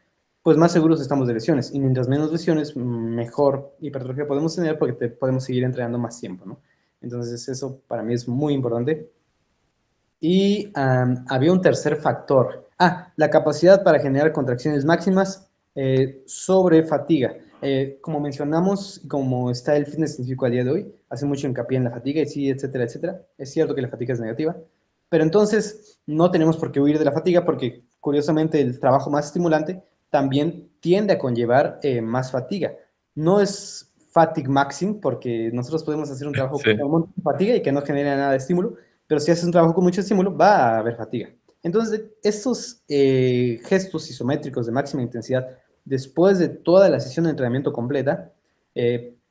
pues más seguros estamos de lesiones. Y mientras menos lesiones, mejor hipertrofia podemos tener porque podemos seguir entrenando más tiempo, ¿no? Entonces eso para mí es muy importante. Y había un tercer factor. La capacidad para generar contracciones máximas sobre fatiga. Como mencionamos, como está el fitness científico al día de hoy, hace mucho hincapié en la fatiga y sí, etcétera, etcétera. Es cierto que la fatiga es negativa, pero entonces no tenemos por qué huir de la fatiga porque curiosamente el trabajo más estimulante también tiende a conllevar más fatiga. No es fatigue maxing porque nosotros podemos hacer un trabajo Sí. con fatiga y que no genere nada de estímulo, pero si haces un trabajo con mucho estímulo, va a haber fatiga. Entonces, estos gestos isométricos de máxima intensidad, después de toda la sesión de entrenamiento completa,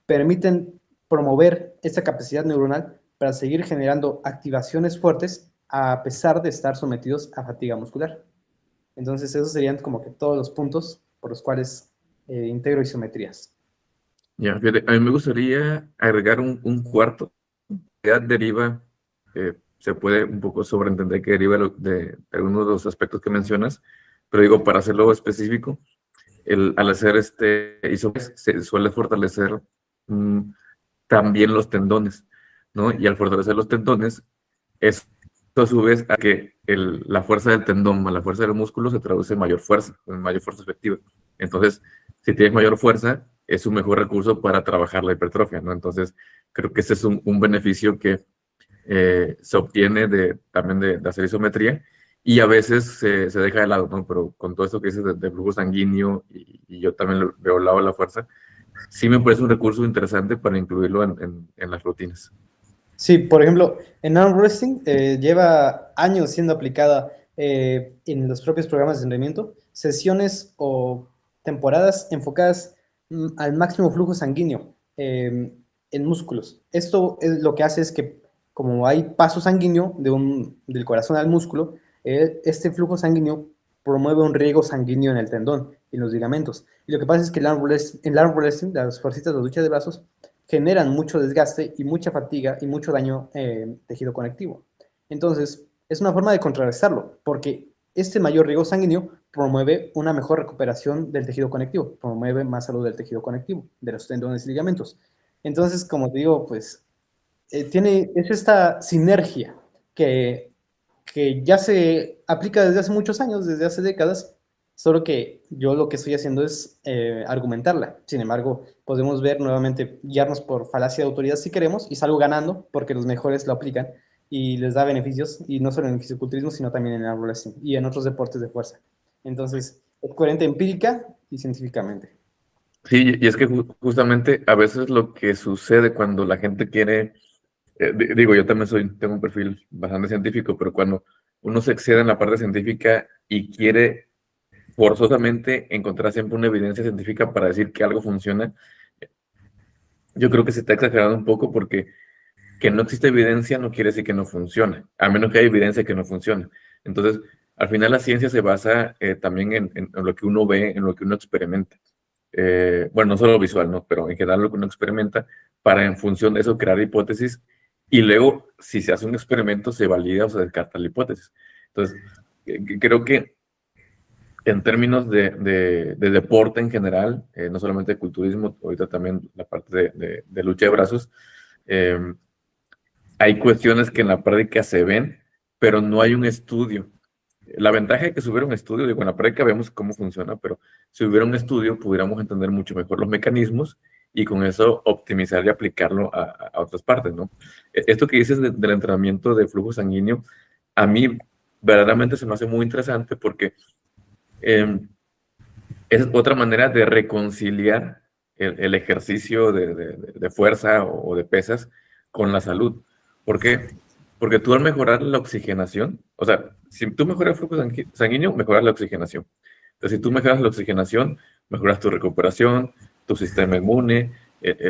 permiten promover esta capacidad neuronal para seguir generando activaciones fuertes a pesar de estar sometidos a fatiga muscular. Entonces, esos serían como que todos los puntos por los cuales integro isometrías. Ya, fíjate, a mí me gustaría agregar un cuarto. Ya deriva, se puede un poco sobreentender que deriva de algunos de los aspectos que mencionas, pero digo, para hacerlo específico, al hacer isometría se suele fortalecer mm, también los tendones, ¿no? Y al fortalecer los tendones, esto a su vez a que la fuerza del tendón más la fuerza del músculo se traduce en mayor fuerza efectiva. Entonces, si tienes mayor fuerza, es un mejor recurso para trabajar la hipertrofia, ¿no? Entonces, creo que ese es un beneficio que se obtiene también de hacer isometría y a veces se deja de lado, ¿no? Pero con todo esto que dices de flujo sanguíneo y yo también veo al lado de la fuerza, sí me parece un recurso interesante para incluirlo en las rutinas. Sí, por ejemplo, en arm wrestling lleva años siendo aplicada en los propios programas de entrenamiento, sesiones o temporadas enfocadas al máximo flujo sanguíneo en músculos. Esto es, lo que hace es que como hay paso sanguíneo del corazón al músculo, este flujo sanguíneo promueve un riego sanguíneo en el tendón y en los ligamentos. Y lo que pasa es que en el arm wrestling, las fuercitas, las luchas de brazos, generan mucho desgaste y mucha fatiga y mucho daño tejido conectivo. Entonces, es una forma de contrarrestarlo, porque este mayor riego sanguíneo promueve una mejor recuperación del tejido conectivo, promueve más salud del tejido conectivo, de los tendones y ligamentos. Entonces, como te digo, pues es esta sinergia que, que ya se aplica desde hace muchos años, desde hace décadas, solo que yo lo que estoy haciendo es argumentarla. Sin embargo, podemos ver nuevamente, guiarnos por falacia de autoridad si queremos, y salgo ganando porque los mejores lo aplican y les da beneficios, y no solo en el fisiculturismo, sino también en el wrestling y en otros deportes de fuerza. Entonces, es coherente empírica y científicamente. Sí, y es que justamente a veces lo que sucede cuando la gente quiere, digo, yo también tengo un perfil bastante científico, pero cuando uno se excede en la parte científica y quiere forzosamente encontrar siempre una evidencia científica para decir que algo funciona, yo creo que se está exagerando un poco porque que no existe evidencia no quiere decir que no funcione, a menos que haya evidencia que no funcione. Entonces, al final la ciencia se basa también en lo que uno ve, en lo que uno experimenta. Bueno, no solo visual, ¿no? Pero en general lo que uno experimenta para en función de eso crear hipótesis y luego si se hace un experimento se valida o se descarta la hipótesis. Entonces, creo que en términos de deporte en general, no solamente de culturismo, ahorita también la parte de lucha de brazos, eh, hay cuestiones que en la práctica se ven, pero no hay un estudio. La ventaja de que si hubiera un estudio, digo, en la práctica vemos cómo funciona, pero si hubiera un estudio, pudiéramos entender mucho mejor los mecanismos y con eso optimizar y aplicarlo a otras partes, ¿no? Esto que dices del entrenamiento de flujo sanguíneo, a mí verdaderamente se me hace muy interesante porque em, es otra manera de reconciliar el ejercicio de fuerza o de pesas con la salud. ¿Por qué? Porque tú al mejorar la oxigenación, o sea, si tú mejoras el flujo sanguíneo, mejoras la oxigenación. Entonces, si tú mejoras la oxigenación, mejoras tu recuperación, tu sistema inmune,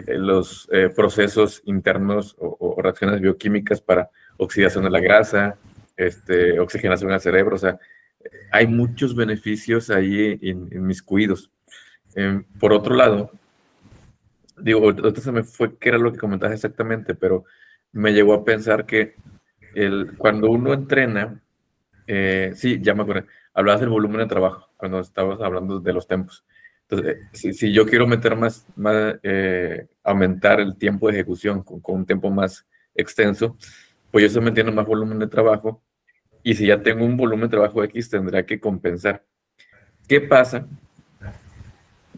los procesos internos o reacciones bioquímicas para oxidación de la grasa, oxigenación al cerebro, o sea, hay muchos beneficios ahí en mis cuidos. Por otro lado, digo, ahorita se me fue qué era lo que comentabas exactamente, pero me llegó a pensar que cuando uno entrena, sí, ya me acuerdo, hablabas del volumen de trabajo, cuando estabas hablando de los tempos. Entonces, si yo quiero meter aumentar el tiempo de ejecución con un tiempo más extenso, pues yo estoy metiendo más volumen de trabajo y si ya tengo un volumen de trabajo X, tendrá que compensar. ¿Qué pasa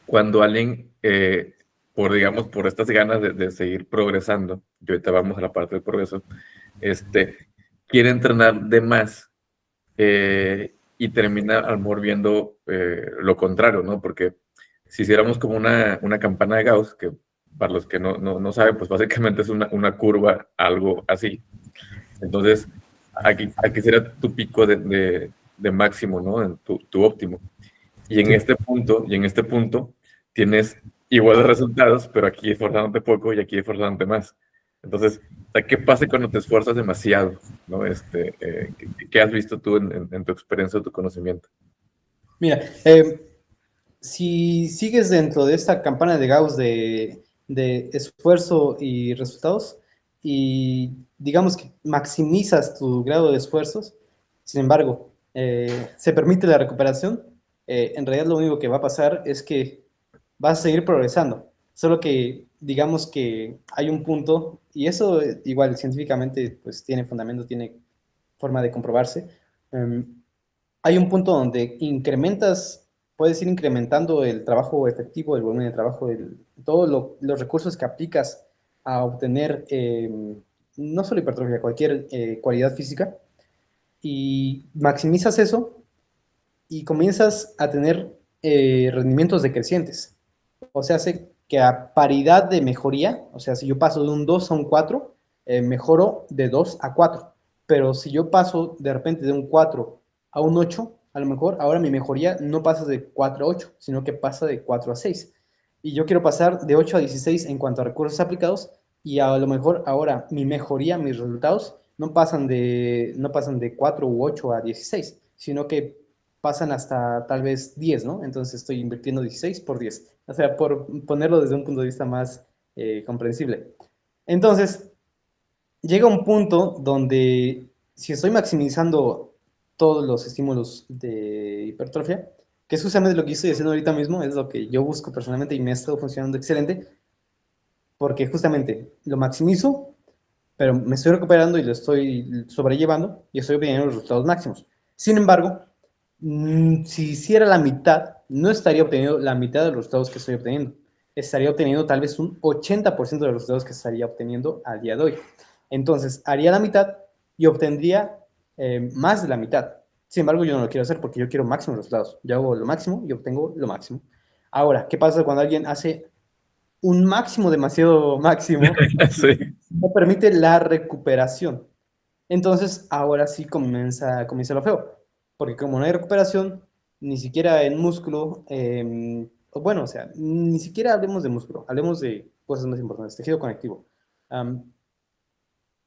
cuando alguien, digamos, por estas ganas de seguir progresando, y ahorita vamos a la parte del progreso, este, quiere entrenar de más y termina a lo mejor viendo lo contrario, ¿no? Porque si hiciéramos como una campana de Gauss, que para los que no saben, pues básicamente es una curva, algo así. Entonces, aquí será tu pico de máximo, ¿no? Tu óptimo. Y en este punto tienes iguales resultados, pero aquí esforzándote poco y aquí esforzándote más. Entonces, ¿qué pasa cuando te esfuerzas demasiado? ¿No? ¿Qué has visto tú en tu experiencia o tu conocimiento? Mira, si sigues dentro de esta campana de Gauss de esfuerzo y resultados, y digamos que maximizas tu grado de esfuerzos, sin embargo, se permite la recuperación, en realidad lo único que va a pasar es que vas a seguir progresando, solo que digamos que hay un punto, y eso igual científicamente pues tiene fundamento, tiene forma de comprobarse, hay un punto donde incrementas, puedes ir incrementando el trabajo efectivo, el volumen de trabajo, todos los recursos que aplicas a obtener no solo hipertrofia, cualquier cualidad física, y maximizas eso y comienzas a tener rendimientos decrecientes. O sea, hace que a paridad de mejoría, o sea, si yo paso de un 2 a un 4, mejoro de 2 a 4. Pero si yo paso de repente de un 4 a un 8, a lo mejor ahora mi mejoría no pasa de 4 a 8, sino que pasa de 4 a 6. Y yo quiero pasar de 8 a 16 en cuanto a recursos aplicados y a lo mejor ahora mi mejoría, mis resultados, no pasan de 4 u 8 a 16, sino que pasan hasta tal vez 10, ¿no? Entonces estoy invirtiendo 16 por 10. O sea, por ponerlo desde un punto de vista más comprensible. Entonces, llega un punto donde si estoy maximizando todos los estímulos de hipertrofia, que es justamente lo que estoy haciendo ahorita mismo, es lo que yo busco personalmente y me ha estado funcionando excelente, porque justamente lo maximizo, pero me estoy recuperando y lo estoy sobrellevando y estoy obteniendo los resultados máximos. Sin embargo, si hiciera la mitad, no estaría obteniendo la mitad de los resultados que estoy obteniendo. Estaría obteniendo tal vez un 80% de los resultados que estaría obteniendo al día de hoy. Entonces, haría la mitad y obtendría más de la mitad. Sin embargo, yo no lo quiero hacer porque yo quiero máximos resultados. Yo hago lo máximo y obtengo lo máximo. Ahora, ¿qué pasa cuando alguien hace un máximo demasiado máximo? Sí, No permite la recuperación. Entonces, ahora sí comienza lo feo, porque como no hay recuperación, ni siquiera en músculo, bueno, o sea, ni siquiera hablemos de músculo, hablemos de cosas más importantes, tejido conectivo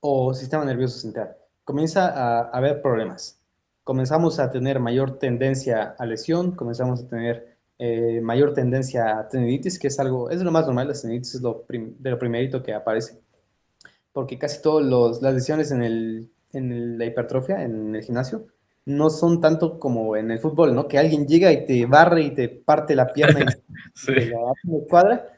o sistema nervioso central. Comienza a haber problemas. Comenzamos a tener mayor tendencia a lesión, comenzamos a tener mayor tendencia a tendinitis, que es lo más normal, la tendinitis es de lo primerito que aparece porque casi todas las lesiones la hipertrofia, en el gimnasio, no son tanto como en el fútbol, ¿no? Que alguien llega y te barre y te parte la pierna y sí, te la cuadra.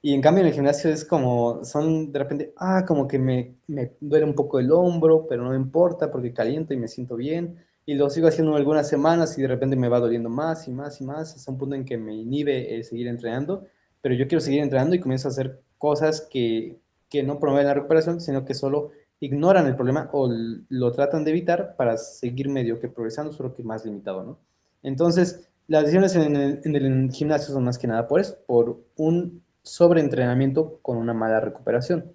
Y en cambio en el gimnasio es como, son de repente, como que me duele un poco el hombro, pero no me importa porque caliento y me siento bien. Y lo sigo haciendo algunas semanas y de repente me va doliendo más y más y más, hasta un punto en que me inhibe seguir entrenando. Pero yo quiero seguir entrenando y comienzo a hacer cosas que no promueven la recuperación, sino que solo ignoran el problema o lo tratan de evitar para seguir medio que progresando, solo que más limitado, ¿no? Entonces, Las lesiones en el gimnasio son más que nada por eso, por un sobreentrenamiento con una mala recuperación.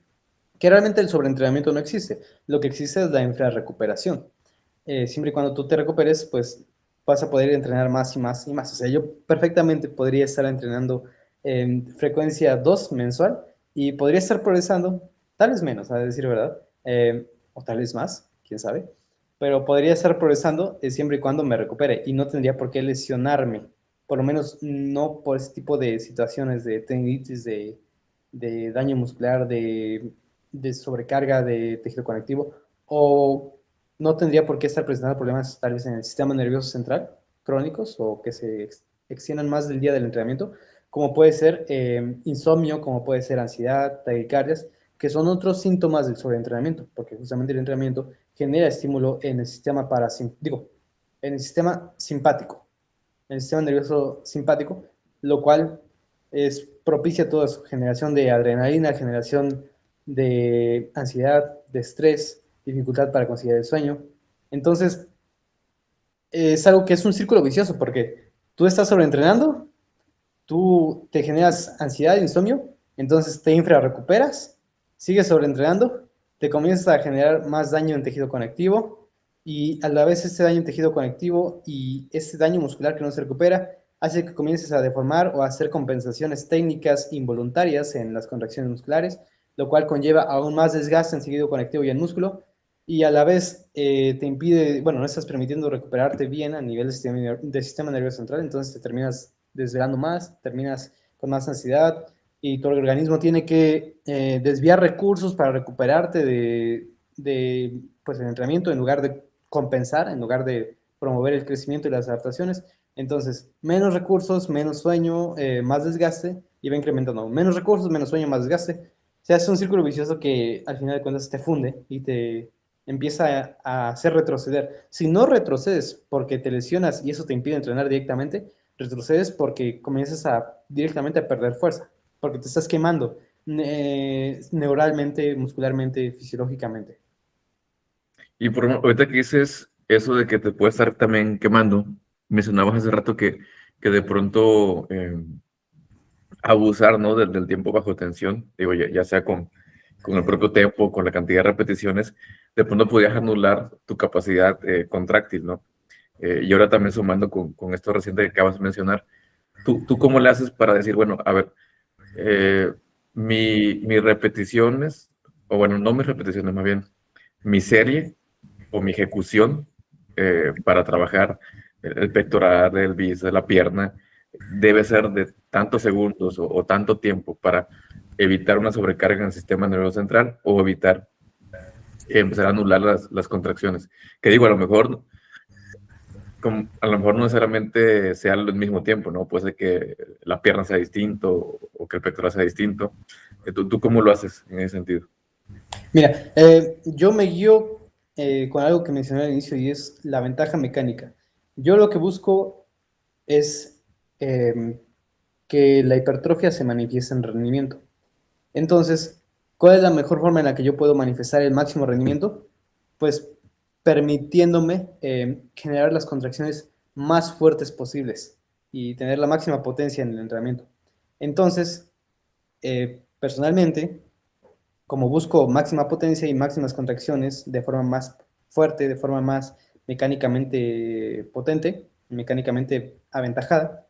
Que realmente el sobreentrenamiento no existe. Lo que existe es la infrarrecuperación. Siempre y cuando tú te recuperes, pues vas a poder entrenar más y más y más. O sea, yo perfectamente podría estar entrenando en frecuencia 2 mensual y podría estar progresando, tal vez menos, a decir verdad, o tal vez más, quién sabe, pero podría estar progresando siempre y cuando me recupere y no tendría por qué lesionarme, por lo menos no por ese tipo de situaciones de tendinitis, de daño muscular, de sobrecarga de tejido conectivo, o no tendría por qué estar presentando problemas tal vez en el sistema nervioso central crónicos o que se extiendan más del día del entrenamiento, como puede ser insomnio, como puede ser ansiedad, taquicardias, que son otros síntomas del sobreentrenamiento, porque justamente el entrenamiento genera estímulo en el sistema digo, en el sistema simpático, en el sistema nervioso simpático, lo cual es propicia toda su generación de adrenalina, generación de ansiedad, de estrés, dificultad para conciliar el sueño. Entonces, es algo que es un círculo vicioso porque tú estás sobreentrenando, tú te generas ansiedad, insomnio, entonces te infrarrecuperas, sigues sobreentrenando, te comienzas a generar más daño en tejido conectivo y a la vez este daño en tejido conectivo y este daño muscular que no se recupera hace que comiences a deformar o a hacer compensaciones técnicas involuntarias en las contracciones musculares, lo cual conlleva aún más desgaste en tejido conectivo y en músculo y a la vez te impide, bueno, no estás permitiendo recuperarte bien a nivel del sistema nervioso central, entonces te terminas desvelando más, terminas con más ansiedad y tu organismo tiene que desviar recursos para recuperarte de pues, el entrenamiento en lugar de compensar, en lugar de promover el crecimiento y las adaptaciones. Entonces, menos recursos, menos sueño, más desgaste y va incrementando. Menos recursos, menos sueño, más desgaste. Se hace un círculo vicioso que al final de cuentas te funde y te empieza a hacer retroceder. Si no retrocedes porque te lesionas y eso te impide entrenar directamente, retrocedes porque comienzas directamente a perder fuerza, porque te estás quemando neuralmente, muscularmente, fisiológicamente. Y por ejemplo, ahorita que dices eso de que te puede estar también quemando, mencionabas hace rato que de pronto abusar, ¿no? Del tiempo bajo tensión, digo, ya sea con el propio tiempo, con la cantidad de repeticiones, de pronto podías anular tu capacidad contráctil, ¿no? Y ahora también sumando con esto reciente que acabas de mencionar, ¿tú cómo le haces para decir, bueno, a ver, eh, mis repeticiones, o bueno, no mis repeticiones, más bien, mi serie o mi ejecución para trabajar el pectoral, el bíceps, la pierna, debe ser de tantos segundos o tanto tiempo para evitar una sobrecarga en el sistema nervioso central o evitar empezar a anular las contracciones. Que digo, a lo mejor no necesariamente sea al mismo tiempo, ¿no? Puede ser que la pierna sea distinto o que el pectoral sea distinto. ¿Tú cómo lo haces en ese sentido? Mira, yo me guío con algo que mencioné al inicio y es la ventaja mecánica. Yo lo que busco es que la hipertrofia se manifieste en rendimiento. Entonces, ¿cuál es la mejor forma en la que yo puedo manifestar el máximo rendimiento? Pues permitiéndome generar las contracciones más fuertes posibles y tener la máxima potencia en el entrenamiento. Entonces, personalmente, como busco máxima potencia y máximas contracciones de forma más fuerte, de forma más mecánicamente potente, mecánicamente aventajada,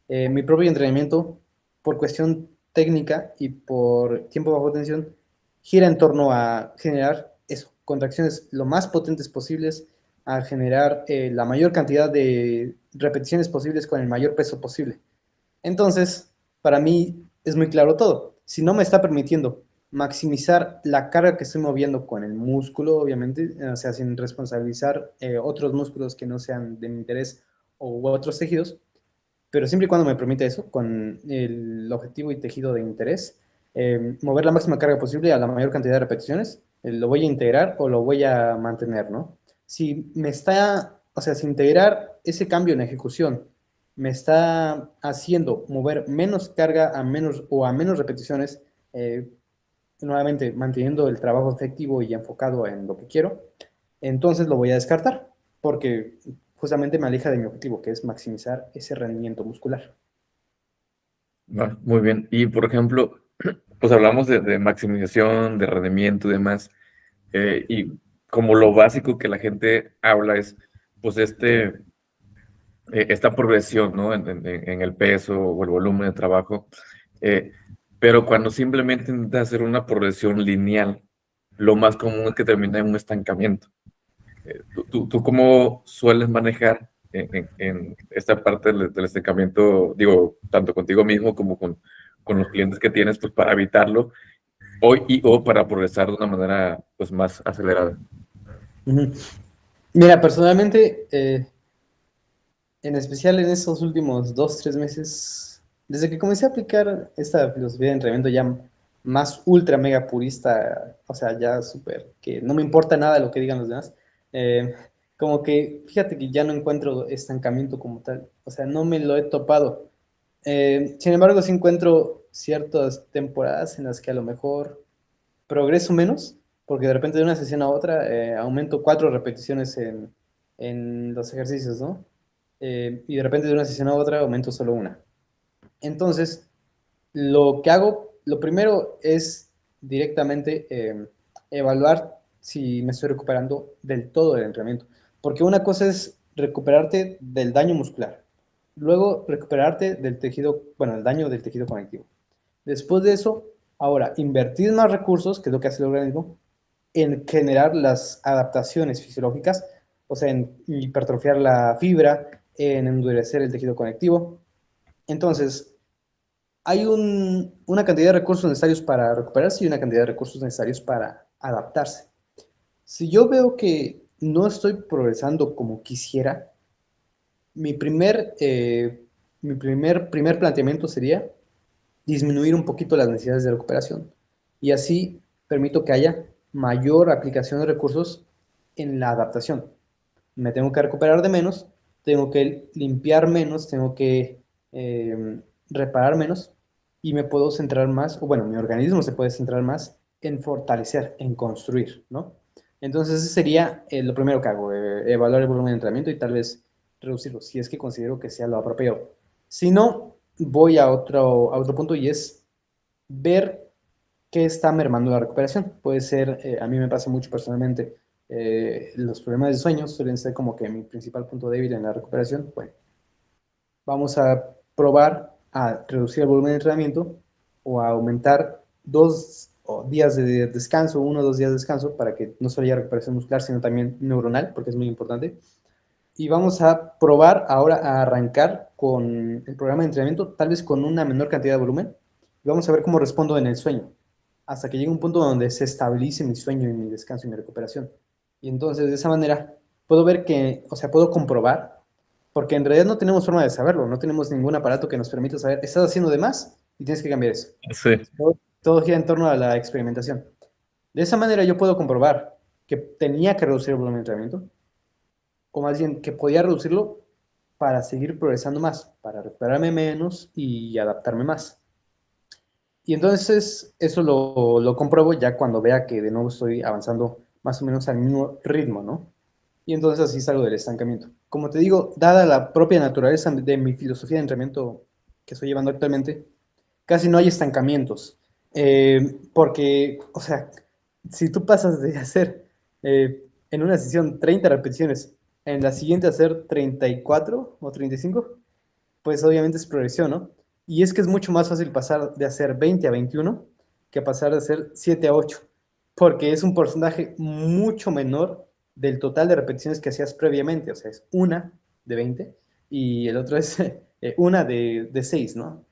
mi propio entrenamiento, por cuestión técnica y por tiempo bajo tensión, gira en torno a generar eso, contracciones lo más potentes posibles, a generar la mayor cantidad de repeticiones posibles con el mayor peso posible. Entonces, para mí es muy claro todo. Si no me está permitiendo maximizar la carga que estoy moviendo con el músculo, obviamente, o sea, sin responsabilizar otros músculos que no sean de mi interés o otros tejidos, pero siempre y cuando me permita eso, con el objetivo y tejido de interés, mover la máxima carga posible a la mayor cantidad de repeticiones, lo voy a integrar o lo voy a mantener, ¿no? Si me está, o sea, si integrar ese cambio en ejecución me está haciendo mover menos carga a menos o a menos repeticiones, eh, nuevamente manteniendo el trabajo efectivo y enfocado en lo que quiero, entonces lo voy a descartar, porque justamente me aleja de mi objetivo, que es maximizar ese rendimiento muscular. Muy bien. Y por ejemplo, pues hablamos de maximización, de rendimiento y demás. Y como lo básico que la gente habla es, pues, esta progresión, ¿no? En el peso o el volumen de trabajo. Eh, pero cuando simplemente intenta hacer una progresión lineal, lo más común es que termine en un estancamiento. ¿Tú cómo sueles manejar en esta parte del estancamiento, digo, tanto contigo mismo como con los clientes que tienes, pues para evitarlo o para progresar de una manera pues más acelerada? Ujú. Mira, personalmente, en especial en estos últimos 2, 3 meses, desde que comencé a aplicar esta filosofía de entrenamiento ya más ultra mega purista, o sea, ya súper, que no me importa nada lo que digan los demás, eh, como que fíjate que ya no encuentro estancamiento como tal, o sea, no me lo he topado. Sin embargo, sí encuentro ciertas temporadas en las que a lo mejor progreso menos, porque de repente de una sesión a otra aumento 4 repeticiones en los ejercicios, ¿no? Y de repente de una sesión a otra aumento solo una. Entonces, lo que hago, lo primero es directamente evaluar si me estoy recuperando del todo del entrenamiento. Porque una cosa es recuperarte del daño muscular, luego recuperarte del tejido, bueno, el daño del tejido conectivo. Después de eso, ahora, invertir más recursos, que es lo que hace el organismo, en generar las adaptaciones fisiológicas, o sea, en hipertrofiar la fibra, en endurecer el tejido conectivo. Entonces, hay una cantidad de recursos necesarios para recuperarse y una cantidad de recursos necesarios para adaptarse. Si yo veo que no estoy progresando como quisiera, mi primer planteamiento sería disminuir un poquito las necesidades de recuperación y así permito que haya mayor aplicación de recursos en la adaptación. Me tengo que recuperar de menos, tengo que limpiar menos, tengo que reparar menos y me puedo centrar más, o bueno, mi organismo se puede centrar más en fortalecer, en construir, ¿no? Entonces ese sería lo primero que hago, evaluar el volumen de entrenamiento y tal vez reducirlo, si es que considero que sea lo apropiado. Si no, voy a otro punto y es ver qué está mermando la recuperación. Puede ser, a mí me pasa mucho personalmente, los problemas de sueño suelen ser como que mi principal punto débil en la recuperación. Bueno, vamos a probar a reducir el volumen de entrenamiento o a aumentar 2 días de descanso, 1 o 2 días de descanso para que no solo haya recuperación muscular, sino también neuronal, porque es muy importante. Y vamos a probar ahora a arrancar con el programa de entrenamiento, tal vez con una menor cantidad de volumen. Y vamos a ver cómo respondo en el sueño, hasta que llegue un punto donde se estabilice mi sueño y mi descanso y mi recuperación. Y entonces de esa manera puedo ver que, o sea, puedo comprobar, porque en realidad no tenemos forma de saberlo, no tenemos ningún aparato que nos permita saber, estás haciendo de más y tienes que cambiar eso. Sí, Todo gira en torno a la experimentación. De esa manera yo puedo comprobar que tenía que reducir el volumen de entrenamiento, o más bien que podía reducirlo para seguir progresando más, para recuperarme menos y adaptarme más. Y entonces eso lo compruebo ya cuando vea que de nuevo estoy avanzando más o menos al mismo ritmo, ¿no? Y entonces así salgo del estancamiento. Como te digo, dada la propia naturaleza de mi filosofía de entrenamiento que estoy llevando actualmente, casi no hay estancamientos. Porque, o sea, si tú pasas de hacer en una sesión 30 repeticiones, en la siguiente hacer 34 o 35, pues obviamente es progresión, ¿no? Y es que es mucho más fácil pasar de hacer 20 a 21 que pasar de hacer 7 a 8, porque es un porcentaje mucho menor del total de repeticiones que hacías previamente, o sea, es una de 20 y el otro es una de 6, ¿no?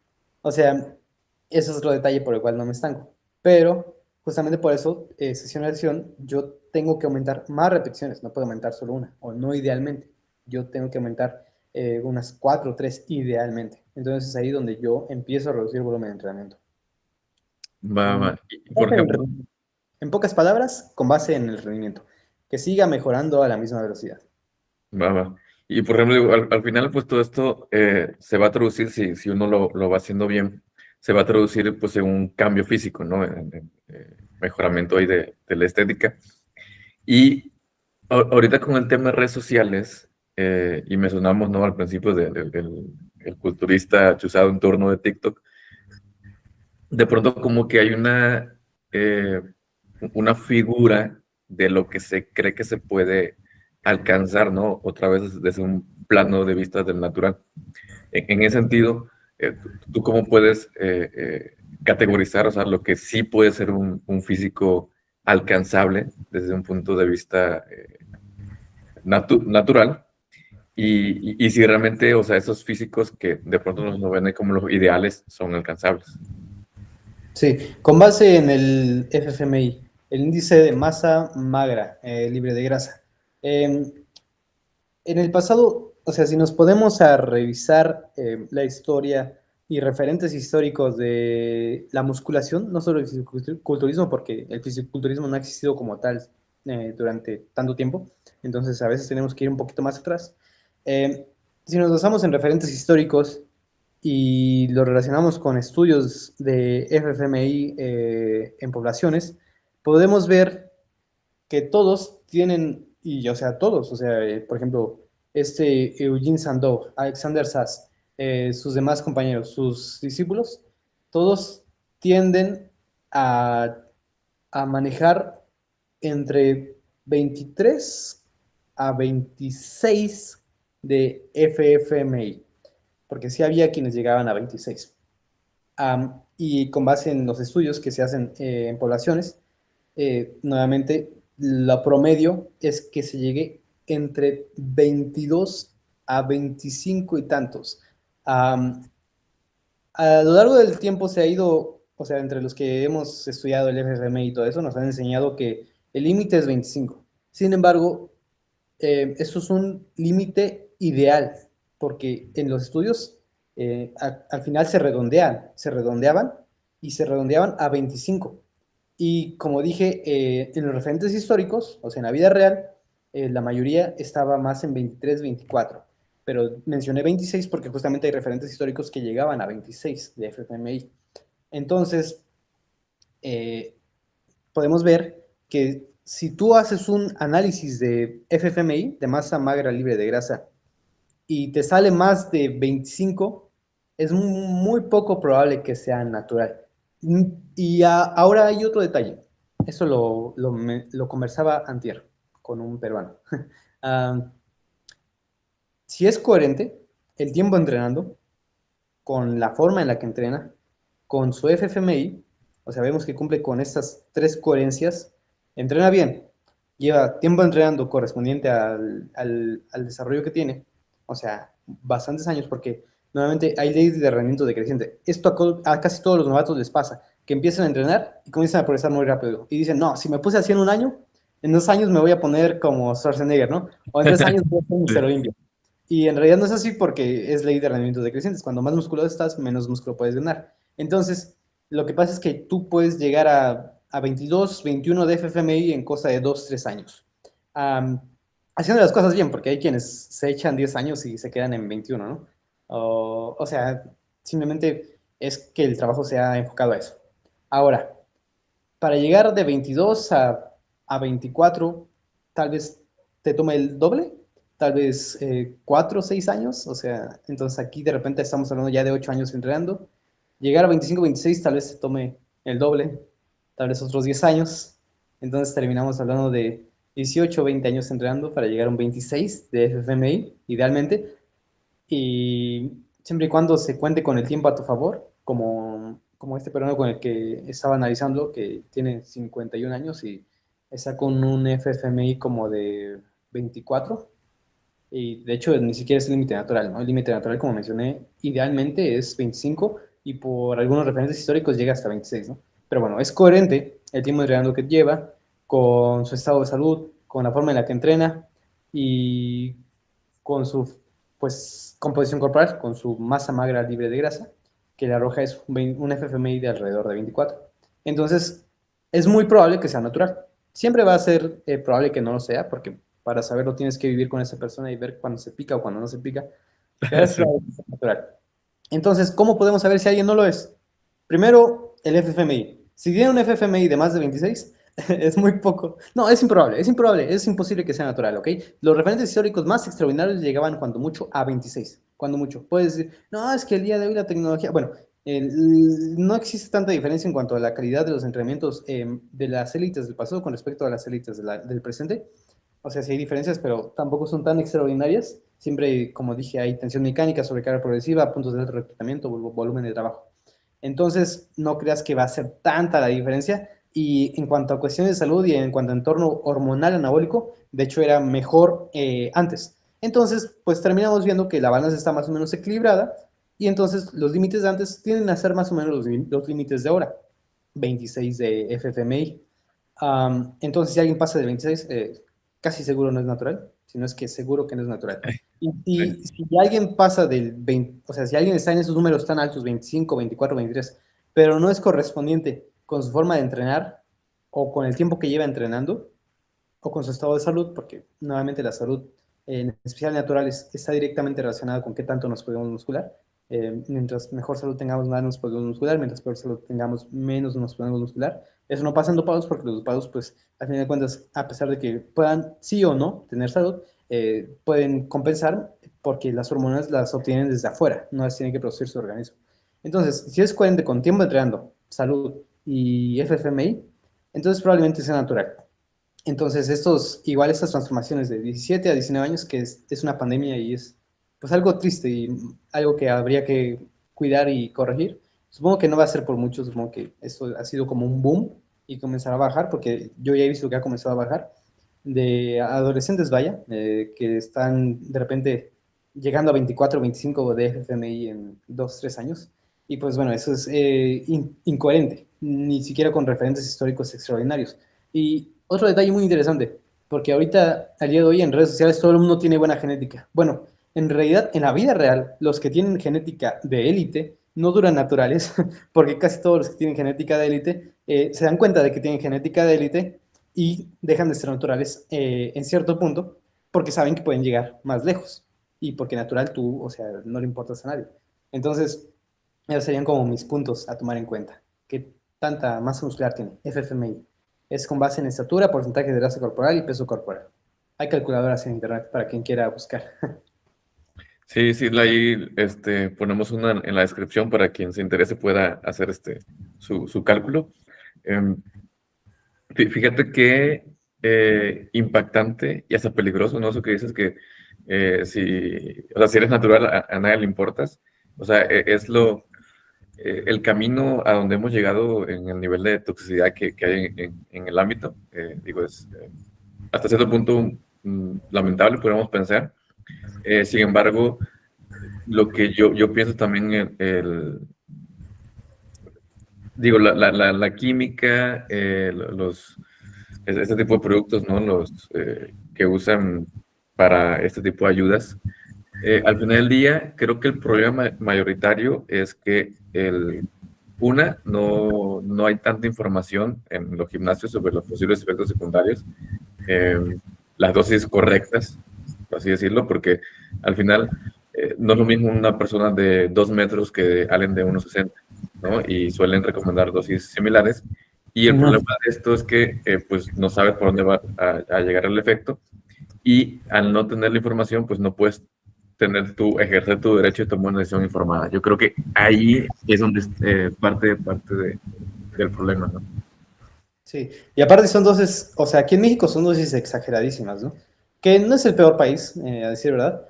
O sea, eso es otro detalle por el cual no me estanco. Pero justamente por eso, sesión a sesión, yo tengo que aumentar más repeticiones, no puedo aumentar solo una, o no idealmente. Yo tengo que aumentar unas 4 o 3 idealmente. Entonces es ahí donde yo empiezo a reducir el volumen de entrenamiento. va, Mm, va. Y, por ejemplo, En pocas palabras, con base en el rendimiento, que siga mejorando a la misma velocidad. va, va. Y por ejemplo, digo, al final, pues todo esto se va a traducir, si uno lo va haciendo bien, se va a traducir pues en un cambio físico, ¿no? En mejoramiento ahí de la estética. Y ahorita con el tema de redes sociales, y mencionamos, ¿no? Al principio el culturista chuzado en torno de TikTok, de pronto como que hay eh, una figura de lo que se cree que se puede alcanzar, ¿no? Otra vez desde un plano de vista del natural. En ese sentido, ¿tú cómo puedes categorizar, o sea, lo que sí puede ser un físico alcanzable desde un punto de vista natural? Y si realmente, o sea, esos físicos que de pronto nos ven ahí como los ideales son alcanzables. Sí, con base en el FFMI, el índice de masa magra, libre de grasa. Eh, en el pasado, o sea, si nos podemos a revisar la historia y referentes históricos de la musculación, no solo el fisiculturismo, porque el fisiculturismo no ha existido como tal durante tanto tiempo, entonces a veces tenemos que ir un poquito más atrás. Eh, si nos basamos en referentes históricos y lo relacionamos con estudios de FFMI en poblaciones, podemos ver que todos tienen, y o sea, todos, o sea, por ejemplo, Eugene Sandow, Alexander Sass, sus demás compañeros, sus discípulos, todos tienden a, a manejar entre 23 a 26 de FFMI, porque sí había quienes llegaban a 26. Y con base en los estudios que se hacen en poblaciones, nuevamente, lo promedio es que se llegue entre 22 a 25 y tantos. Um, a lo largo del tiempo se ha ido, o sea, entre los que hemos estudiado el FFM y todo eso, nos han enseñado que el límite es 25. Sin embargo, eso es un límite ideal, porque en los estudios al final se redondeaban y se redondeaban a 25. Y como dije, en los referentes históricos, o sea, en la vida real, la mayoría estaba más en 23, 24. Pero mencioné 26 porque justamente hay referentes históricos que llegaban a 26 de FMI. Entonces, eh, podemos ver que si tú haces un análisis de FFMI, de masa magra libre de grasa, y te sale más de 25, es muy poco probable que sea natural. Y ahora hay otro detalle. Eso lo conversaba antier con un peruano. uh, si es coherente el tiempo entrenando, con la forma en la que entrena, con su FFMI, o sea, vemos que cumple con estas tres coherencias, entrena bien, lleva tiempo entrenando correspondiente al desarrollo que tiene, o sea, bastantes años, porque nuevamente hay leyes de rendimiento decreciente. Esto a casi todos los novatos les pasa, que empiezan a entrenar y comienzan a progresar muy rápido. Y dicen, no, si me puse así en un año, en 2 años me voy a poner como Schwarzenegger, ¿no? O en 3 años voy a ser Mr. Sí. Olympia. Y en realidad no es así porque es ley de rendimiento decrecientes. Cuando más musculoso estás, menos músculo puedes ganar. Entonces, lo que pasa es que tú puedes llegar a 22, 21 de FFMI en cosa de 2, 3 años. Um, haciendo las cosas bien, porque hay quienes se echan 10 años y se quedan en 21, ¿no? O sea, simplemente es que el trabajo sea enfocado a eso. Ahora, para llegar de 22 a 24, tal vez te tome el doble, tal vez 4 o 6 años, o sea, entonces aquí de repente estamos hablando ya de 8 años entrenando. Llegar a 25, 26 tal vez se tome el doble, tal vez otros 10 años, entonces terminamos hablando de 18 o 20 años entrenando para llegar a un 26 de FFMI, idealmente, y siempre y cuando se cuente con el tiempo a tu favor, como este peruano con el que estaba analizando, que tiene 51 años y está con un FFMI como de 24, y de hecho ni siquiera es el límite natural, ¿no? El límite natural, como mencioné, idealmente es 25 y por algunos referentes históricos llega hasta 26, ¿no? Pero bueno, es coherente el tiempo de entrenamiento que lleva con su estado de salud, con la forma en la que entrena y con su pues, composición corporal, con su masa magra libre de grasa, que le arroja es un FFMI de alrededor de 24. Entonces, es muy probable que sea natural. Siempre va a ser probable que no lo sea, porque para saberlo tienes que vivir con esa persona y ver cuando se pica o cuando no se pica, pero es Sí. probable que sea natural. Entonces, ¿cómo podemos saber si alguien no lo es? Primero, el FFMI. Si tiene un FFMI de más de 26, Es muy poco. No, es improbable, es imposible que sea natural, ¿ok? Los referentes históricos más extraordinarios llegaban cuando mucho a 26, cuando mucho. Puedes decir, no, es que el día de hoy la tecnología, bueno, no existe tanta diferencia en cuanto a la calidad de los entrenamientos de las élites del pasado con respecto a las élites del presente. O sea, sí hay diferencias, pero tampoco son tan extraordinarias. Siempre, como dije, hay tensión mecánica, sobrecarga progresiva, puntos de alto reclutamiento, volumen de trabajo. Entonces, no creas que va a ser tanta la diferencia. Y en cuanto a cuestiones de salud y en cuanto a entorno hormonal anabólico, de hecho era mejor antes. Entonces, pues terminamos viendo que la balanza está más o menos equilibrada y entonces los límites de antes tienden a ser más o menos los límites de ahora, 26 de FFMI. Entonces, si alguien pasa de 26, casi seguro no es natural, sino es que seguro que no es natural. Sí. Y si alguien pasa del 20, o sea, si alguien está en esos números tan altos, 25, 24, 23, pero no es correspondiente con su forma de entrenar o con el tiempo que lleva entrenando o con su estado de salud, porque nuevamente la salud, en especial natural, está directamente relacionada con qué tanto nos podemos muscular. Mientras mejor salud tengamos, más nos podemos muscular, mientras peor salud tengamos, menos nos podemos muscular. Eso no pasa en dopados porque los dopados, pues, al final de cuentas, a pesar de que puedan sí o no tener salud, pueden compensar porque las hormonas las obtienen desde afuera, no las tiene que producir su organismo. Entonces, si es coherente con tiempo entrenando, salud y FFMI, entonces probablemente sea natural. Entonces, igual estas transformaciones de 17 a 19 años, que es una pandemia y es pues algo triste y algo que habría que cuidar y corregir. Supongo que no va a ser por mucho, supongo que esto ha sido como un boom y comenzará a bajar, porque yo ya he visto que ha comenzado a bajar, de adolescentes, vaya, que están de repente llegando a 24 o 25 de FMI en 2 3 años. Y pues bueno, eso es incoherente, ni siquiera con referentes históricos extraordinarios. Y otro detalle muy interesante, porque ahorita, al día de hoy, en redes sociales todo el mundo tiene buena genética. Bueno, en realidad, en la vida real, los que tienen genética de élite no duran naturales, porque casi todos los que tienen genética de élite se dan cuenta de que tienen genética de élite y dejan de ser naturales en cierto punto, porque saben que pueden llegar más lejos. Y porque natural tú, o sea, no le importas a nadie. Entonces, esos serían como mis puntos a tomar en cuenta. ¿Qué tanta masa muscular tiene? FFMI. Es con base en estatura, porcentaje de grasa corporal y peso corporal. Hay calculadoras en internet para quien quiera buscar. Sí, sí, ahí ponemos una en la descripción para quien se interese pueda hacer su cálculo. Em, Fíjate que impactante y hasta peligroso, ¿no? Eso que dices que o sea, si eres natural, a nadie le importas. O sea, es el camino a donde hemos llegado en el nivel de toxicidad que hay en el ámbito. Digo, es hasta cierto punto lamentable, podríamos pensar. Sin embargo, lo que yo pienso también, digo, la química, este tipo de productos, ¿no? Los que usan para este tipo de ayudas. Al final del día, creo que el problema mayoritario es que no hay tanta información en los gimnasios sobre los posibles efectos secundarios, eh, las dosis correctas, por así decirlo, porque al final no es lo mismo una persona de 2 metros que alguien de 1,60, ¿no? Y suelen recomendar dosis similares. Y el problema de esto es que pues no sabes por dónde va a llegar el efecto y al no tener la información, pues no puedes ejercer tu derecho de tomar una decisión informada. Yo creo que ahí es donde parte del problema, ¿no? Sí, y aparte son dosis, o sea, aquí en México son dosis exageradísimas, ¿no? Que no es el peor país, a decir verdad.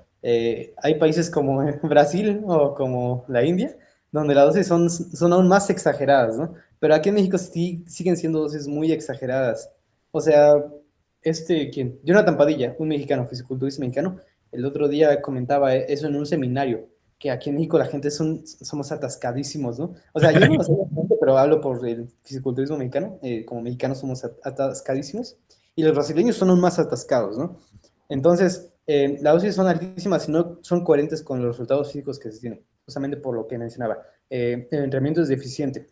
Hay países como Brasil o como la India, donde las dosis son aún más exageradas, ¿no? Pero aquí en México sí siguen siendo dosis muy exageradas. O sea, ¿quién? Jonathan Padilla, un mexicano, fisiculturista mexicano, el otro día comentaba eso en un seminario, que aquí en México la gente somos atascadísimos, ¿no? O sea, yo no lo sé, pero hablo por el fisiculturismo mexicano, como mexicanos somos atascadísimos, y los brasileños son aún más atascados, ¿no? Entonces, las dosis son altísimas y no son coherentes con los resultados físicos que se tienen, justamente por lo que mencionaba. El entrenamiento es deficiente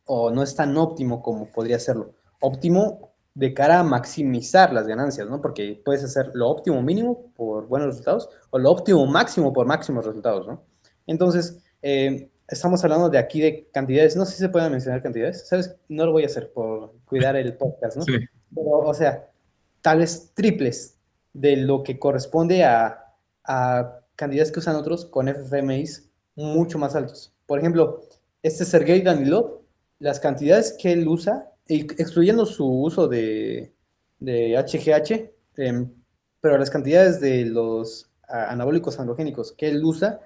o no es tan óptimo como podría serlo. Óptimo de cara a maximizar las ganancias, ¿no? Porque puedes hacer lo óptimo mínimo por buenos resultados o lo óptimo máximo por máximos resultados, ¿no? Entonces, estamos hablando de aquí de cantidades, no sé si se pueden mencionar cantidades, ¿sabes? No lo voy a hacer por cuidar el podcast, ¿no? Sí, Pero, o sea, tal vez triples de lo que corresponde a cantidades que usan otros con FFMIs mucho más altos. Por ejemplo, este Sergei Danilov, las cantidades que él usa, excluyendo su uso de HGH, pero las cantidades de los anabólicos androgénicos que él usa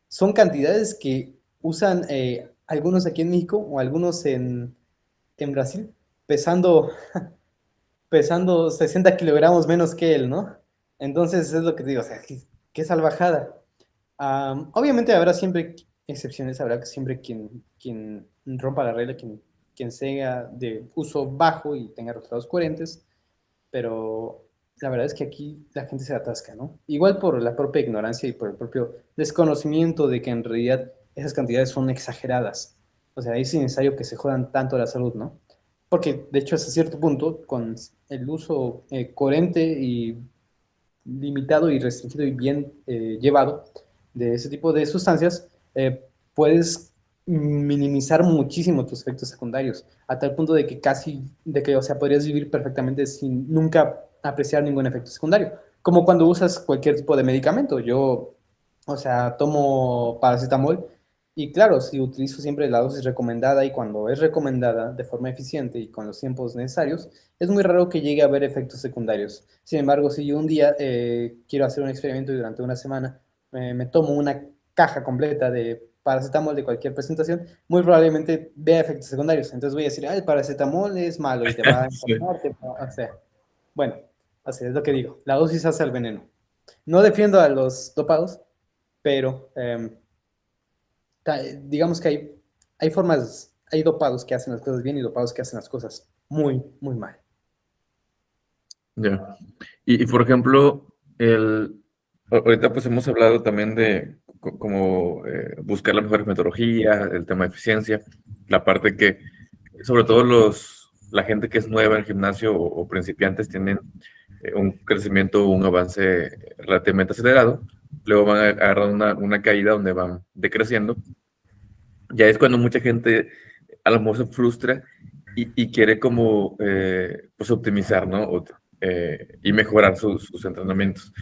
son cantidades que usan algunos aquí en México o algunos en Brasil, pesando, pesando 60 kilogramos menos que él, ¿no? Entonces es lo que te digo, o sea, qué salvajada. Obviamente habrá siempre excepciones, habrá siempre quien rompa la regla, quien sea de uso bajo y tenga resultados coherentes, pero la verdad es que aquí la gente se atasca, ¿no? Igual por la propia ignorancia y por el propio desconocimiento de que en realidad esas cantidades son exageradas. O sea, es innecesario que se jodan tanto la salud, ¿no? Porque de hecho hasta cierto punto, con el uso coherente y limitado y restringido y bien llevado de ese tipo de sustancias, puedes minimizar muchísimo tus efectos secundarios, a tal punto de que o sea, podrías vivir perfectamente sin nunca apreciar ningún efecto secundario. Como cuando usas cualquier tipo de medicamento. Yo, o sea, tomo paracetamol y claro, si utilizo siempre la dosis recomendada y cuando es recomendada de forma eficiente y con los tiempos necesarios, es muy raro que llegue a haber efectos secundarios. Sin embargo, si yo un día quiero hacer un experimento y durante una semana me tomo una caja completa de paracetamol de cualquier presentación, muy probablemente vea efectos secundarios. Entonces voy a decir, ah, el paracetamol es malo y te va a sí. enfermar, o sea, bueno, así es lo que digo. La dosis hace el veneno. No defiendo a los dopados, pero digamos que hay formas, hay dopados que hacen las cosas bien y dopados que hacen las cosas muy, muy mal. Ya. Y, por ejemplo, ahorita pues hemos hablado también de cómo buscar la mejor metodología, el tema de eficiencia, la parte que, sobre todo la gente que es nueva en el gimnasio o principiantes tienen un crecimiento, un avance relativamente acelerado, luego van a agarrar una caída donde van decreciendo. Ya es cuando mucha gente a lo mejor se frustra y quiere como pues optimizar, ¿no? Y mejorar sus entrenamientos.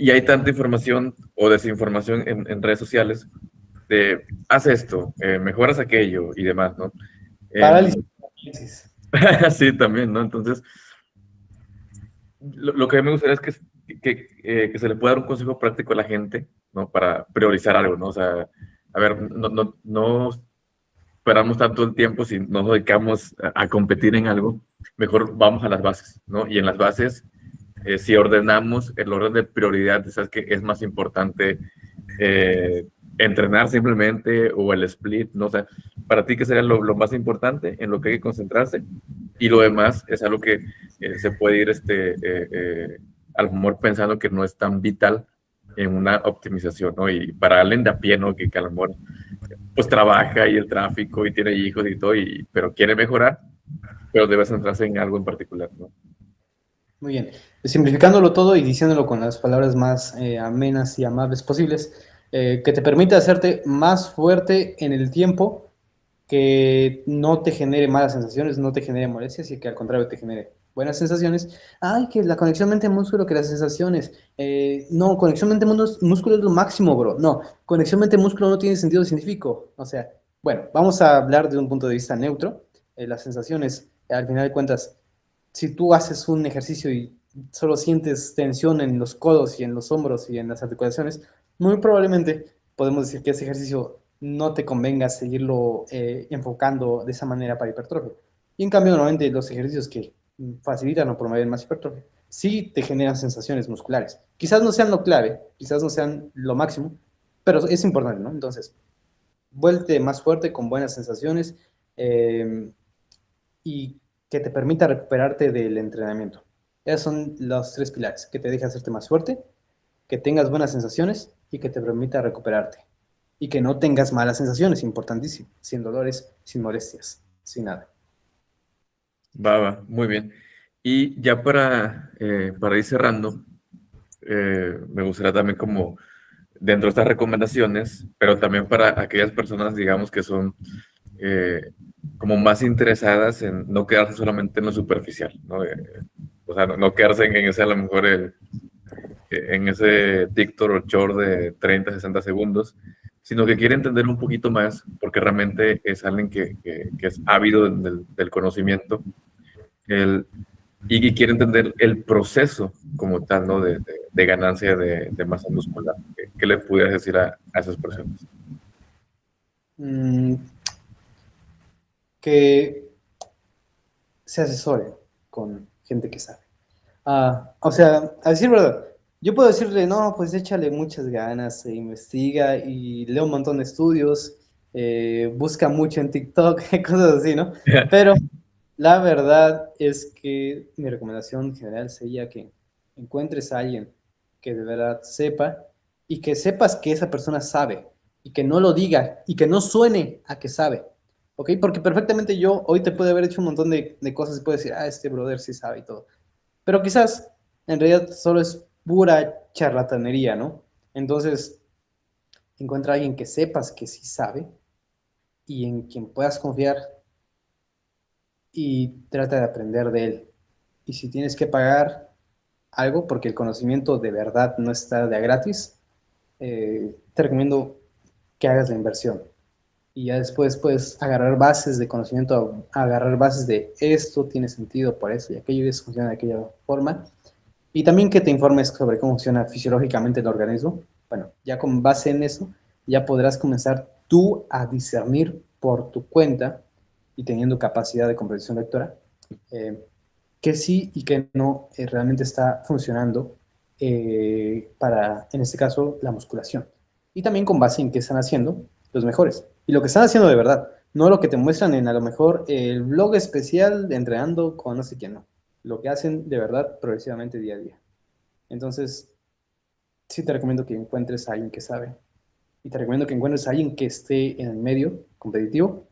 Y hay tanta información o desinformación en redes sociales de haz esto, mejoras aquello y demás, ¿no? Parálisis. Em, sí, también, ¿no? Entonces, lo que a mí me gustaría es que se le pueda dar un consejo práctico a la gente, ¿no? Para priorizar algo, ¿no? O sea, a ver, no esperamos tanto el tiempo si nos dedicamos a competir en algo, mejor vamos a las bases, ¿no? Y en las bases, si ordenamos el orden de prioridades, ¿sabes qué es más importante? Entrenar simplemente o el split, ¿no? O sea, para ti, ¿qué sería lo más importante en lo que hay que concentrarse? Y lo demás es algo que se puede ir, a lo mejor pensando que no es tan vital en una optimización, ¿no? Y para alguien de a pie, ¿no? Que a lo mejor pues trabaja y el tráfico y tiene hijos y todo, pero quiere mejorar, pero debe centrarse en algo en particular, ¿no? Muy bien. Simplificándolo todo y diciéndolo con las palabras más amenas y amables posibles, que te permite hacerte más fuerte en el tiempo, que no te genere malas sensaciones, no te genere molestias y que al contrario te genere buenas sensaciones. Ay, que la conexión mente-músculo, que las sensaciones. No, conexión mente-músculo es lo máximo, bro. No, conexión mente-músculo no tiene sentido científico. O sea, bueno, vamos a hablar de un punto de vista neutro. Las sensaciones, al final de cuentas, si tú haces un ejercicio y solo sientes tensión en los codos y en los hombros y en las articulaciones, muy probablemente podemos decir que ese ejercicio no te convenga seguirlo enfocando de esa manera para hipertrofia. Y en cambio, normalmente los ejercicios que facilitan o promueven más hipertrofia, sí te generan sensaciones musculares. Quizás no sean lo clave, quizás no sean lo máximo, pero es importante, ¿no? Entonces, vuelve más fuerte con buenas sensaciones y que te permita recuperarte del entrenamiento. Esos son los tres pilares, que te deje hacerte más fuerte, que tengas buenas sensaciones y que te permita recuperarte. Y que no tengas malas sensaciones, importantísimo, sin dolores, sin molestias, sin nada. Va, muy bien. Y ya para ir cerrando, me gustaría también como dentro de estas recomendaciones, pero también para aquellas personas, digamos, que son como más interesadas en no quedarse solamente en lo superficial, ¿no? O sea, no quedarse en ese, a lo mejor, en ese TikTok o short de 30, 60 segundos, sino que quiere entender un poquito más, porque realmente es alguien que es ávido del conocimiento, el, y que quiere entender el proceso como tal, ¿no? De ganancia de masa muscular. ¿Qué le pudieras decir a esas personas? Mm, que se asesore con gente que sabe. O sea, a decir verdad, yo puedo decirle, no, pues échale muchas ganas, investiga y lee un montón de estudios, busca mucho en TikTok, cosas así, ¿no? Pero la verdad es que mi recomendación general sería que encuentres a alguien que de verdad sepa y que sepas que esa persona sabe y que no lo diga y que no suene a que sabe, ¿ok? Porque perfectamente yo hoy te puedo haber hecho un montón de cosas y puedo decir, este brother sí sabe y todo, pero quizás en realidad solo es pura charlatanería, ¿no? Entonces, encuentra a alguien que sepas que sí sabe y en quien puedas confiar y trata de aprender de él. Y si tienes que pagar algo, porque el conocimiento de verdad no está de a gratis, te recomiendo que hagas la inversión. Y ya después puedes agarrar bases de conocimiento, agarrar bases de esto tiene sentido por eso y aquello y eso funciona de aquella forma. Y también que te informes sobre cómo funciona fisiológicamente el organismo. Bueno, ya con base en eso, ya podrás comenzar tú a discernir por tu cuenta y teniendo capacidad de comprensión lectora, eh, que sí y que no realmente está funcionando para, en este caso, la musculación. Y también con base en qué están haciendo los mejores. Y lo que están haciendo de verdad, no lo que te muestran en a lo mejor el blog especial de entrenando con no sé quién, no. Lo que hacen de verdad progresivamente día a día. Entonces, sí te recomiendo que encuentres a alguien que sabe. Y te recomiendo que encuentres a alguien que esté en el medio competitivo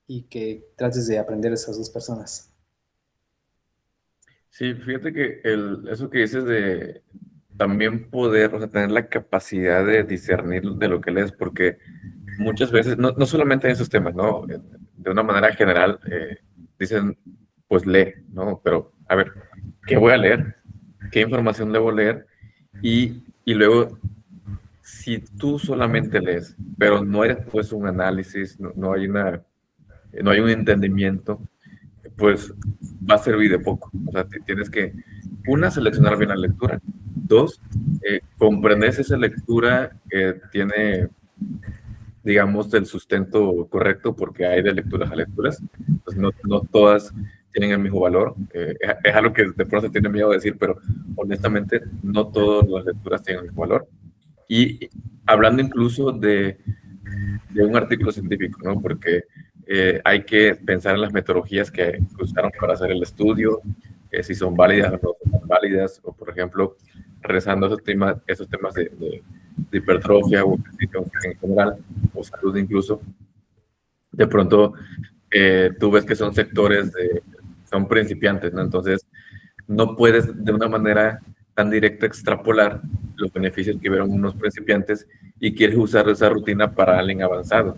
y que trates de aprender de esas dos personas. Sí, fíjate que eso que dices de también poder, o sea, tener la capacidad de discernir de lo que lees, porque muchas veces, no solamente en esos temas, ¿no? De una manera general, dicen, pues lee, ¿no? Pero, a ver, ¿qué voy a leer? ¿Qué información debo leer? Y luego, si tú solamente lees, pero no eres pues un análisis, no hay no hay un entendimiento, pues va a servir de poco. O sea, tienes que, una, seleccionar bien la lectura. Dos, comprender si esa lectura tiene, digamos, el sustento correcto, porque hay de lecturas a lecturas. Pues no todas tienen el mismo valor. Es algo que de pronto se tiene miedo de decir, pero honestamente no todas las lecturas tienen el mismo valor. Y hablando incluso de un artículo científico, ¿no? Porque hay que pensar en las metodologías que usaron para hacer el estudio, si son válidas o no son válidas, o por ejemplo, regresando a esos temas de hipertrofia o ejercicio en general, o salud incluso, de pronto tú ves que son sectores son principiantes, ¿no? Entonces, no puedes de una manera tan directa extrapolar los beneficios que vieron unos principiantes y quieres usar esa rutina para alguien avanzado,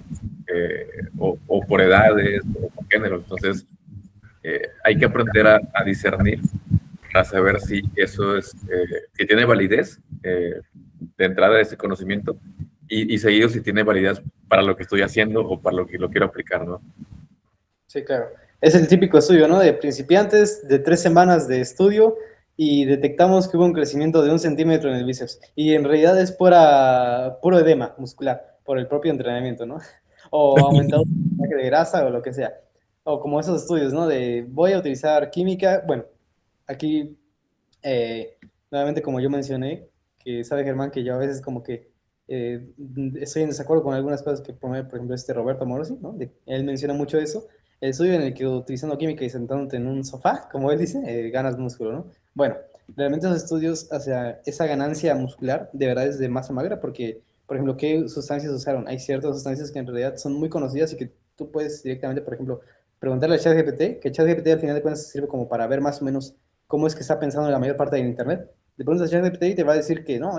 o por edades, o por género. Entonces, hay que aprender a discernir para saber si eso si tiene validez de entrada de ese conocimiento y seguido si tiene validez para lo que estoy haciendo o para lo que lo quiero aplicar, ¿no? Sí, claro. Es el típico estudio, ¿no? De principiantes, de 3 semanas de estudio y detectamos que hubo un crecimiento de 1 centímetro en el bíceps. Y en realidad es puro edema muscular por el propio entrenamiento, ¿no? O aumentado el porcentaje de grasa o lo que sea. O como esos estudios, ¿no? De voy a utilizar química. Bueno, aquí, nuevamente, como yo mencioné, que sabe Germán que yo a veces como que estoy en desacuerdo con algunas cosas que pone, por ejemplo, este Roberto Morosi, ¿no? Él menciona mucho eso, el estudio en el que utilizando química y sentándote en un sofá, como él dice, ganas músculo, ¿no? Bueno, realmente esos estudios hacia esa ganancia muscular de verdad es de masa magra porque, por ejemplo, ¿qué sustancias usaron? Hay ciertas sustancias que en realidad son muy conocidas y que tú puedes directamente, por ejemplo, preguntarle a ChatGPT, que ChatGPT al final de cuentas sirve como para ver más o menos cómo es que está pensando la mayor parte del Internet. Le preguntas a ChatGPT y te va a decir que no,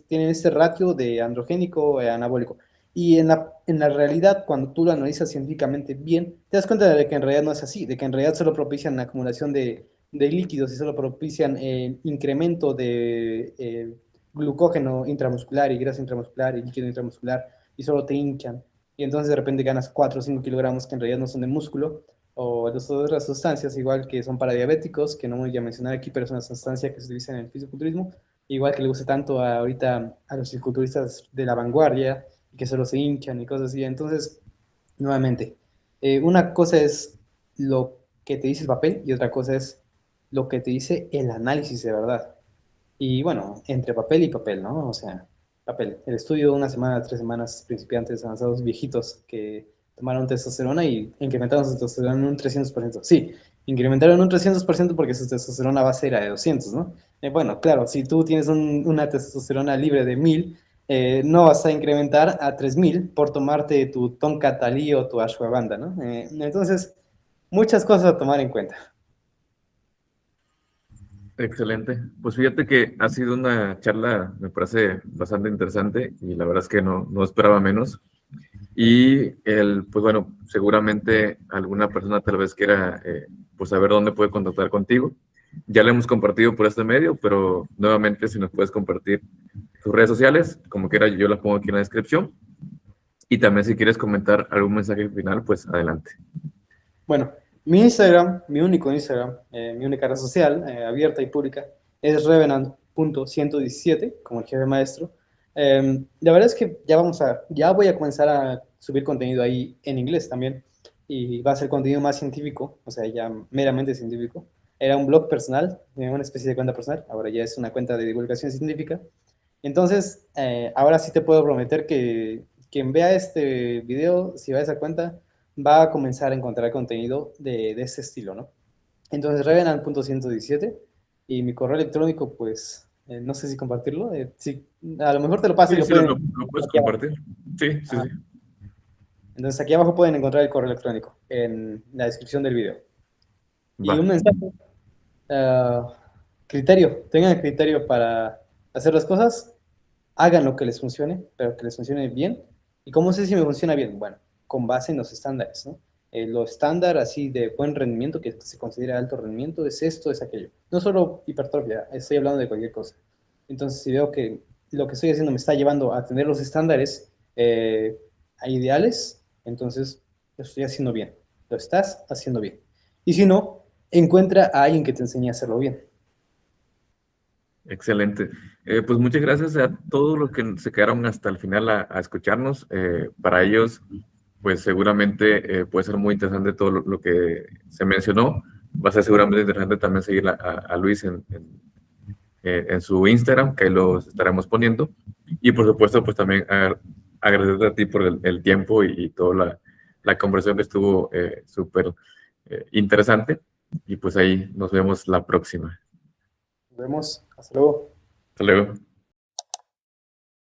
tiene este ratio de androgénico anabólico. Y en la realidad, cuando tú lo analizas científicamente bien, te das cuenta de que en realidad no es así, de que en realidad solo propician la acumulación de líquidos y solo propician el incremento de glucógeno intramuscular y grasa intramuscular y líquido intramuscular y solo te hinchan. Y entonces de repente ganas 4 o 5 kilogramos que en realidad no son de músculo o de otras sustancias, igual que son para diabéticos, que no voy a mencionar aquí, pero es una sustancia que se utiliza en el fisiculturismo, igual que le gusta tanto ahorita a los fisiculturistas de la vanguardia, que solo se hinchan y cosas así. Entonces, nuevamente, una cosa es lo que te dice el papel y otra cosa es lo que te dice el análisis de verdad. Y bueno, entre papel y papel, ¿no? O sea, papel. El estudio de una semana, 3 semanas, principiantes, avanzados, viejitos que tomaron testosterona y incrementaron su testosterona en un 300%. Sí, incrementaron un 300% porque su testosterona base era de 200, ¿no? Bueno, claro, si tú tienes una testosterona libre de 1000, no vas a incrementar a 3000 por tomarte tu tonka talí o tu ashwagandha, ¿no? Entonces, muchas cosas a tomar en cuenta. Excelente. Pues fíjate que ha sido una charla, me parece bastante interesante y la verdad es que no esperaba menos. Y pues bueno, seguramente alguna persona tal vez quiera pues saber dónde puede contactar contigo. Ya lo hemos compartido por este medio, pero nuevamente si nos puedes compartir tus redes sociales, como quiera yo las pongo aquí en la descripción. Y también si quieres comentar algún mensaje final, pues adelante. Bueno, mi Instagram, mi único Instagram, mi única red social, abierta y pública, es revenant.117, como el jefe maestro. La verdad es que ya voy a comenzar a subir contenido ahí en inglés también, y va a ser contenido más científico, o sea, ya meramente científico. Era un blog personal, una especie de cuenta personal, ahora ya es una cuenta de divulgación científica. Entonces, ahora sí te puedo prometer que quien vea este video, si va a esa cuenta, va a comenzar a encontrar contenido de ese estilo, ¿no? Entonces, revenant.117 y mi correo electrónico, pues, no sé si compartirlo. Sí, a lo mejor te lo paso y Sí, lo sí, pueden lo puedes aquí abajo. compartir. Sí, sí, Ajá. sí. Entonces, aquí abajo pueden encontrar el correo electrónico en la descripción del video. Y Va. un mensaje, ah, criterio, tengan el criterio para hacer las cosas, hagan lo que les funcione, pero que les funcione bien. ¿Y cómo sé si me funciona bien? Bueno, con base en los estándares, ¿no? Lo estándar así de buen rendimiento, que se considera alto rendimiento, es esto, es aquello. No solo hipertrofia, estoy hablando de cualquier cosa. Entonces, si veo que lo que estoy haciendo me está llevando a tener los estándares a ideales, entonces lo estoy haciendo bien. Lo estás haciendo bien. Y si no, encuentra a alguien que te enseñe a hacerlo bien. Excelente. Pues muchas gracias a todos los que se quedaron hasta el final a escucharnos. Para ellos, pues seguramente puede ser muy interesante todo lo que se mencionó. Va a ser seguramente interesante también seguir a Luis en su Instagram, que ahí los estaremos poniendo. Y por supuesto, pues también agradecerte a ti por el tiempo y toda la conversación que estuvo súper interesante. Y pues ahí nos vemos la próxima. Nos vemos. Hasta luego. Hasta luego.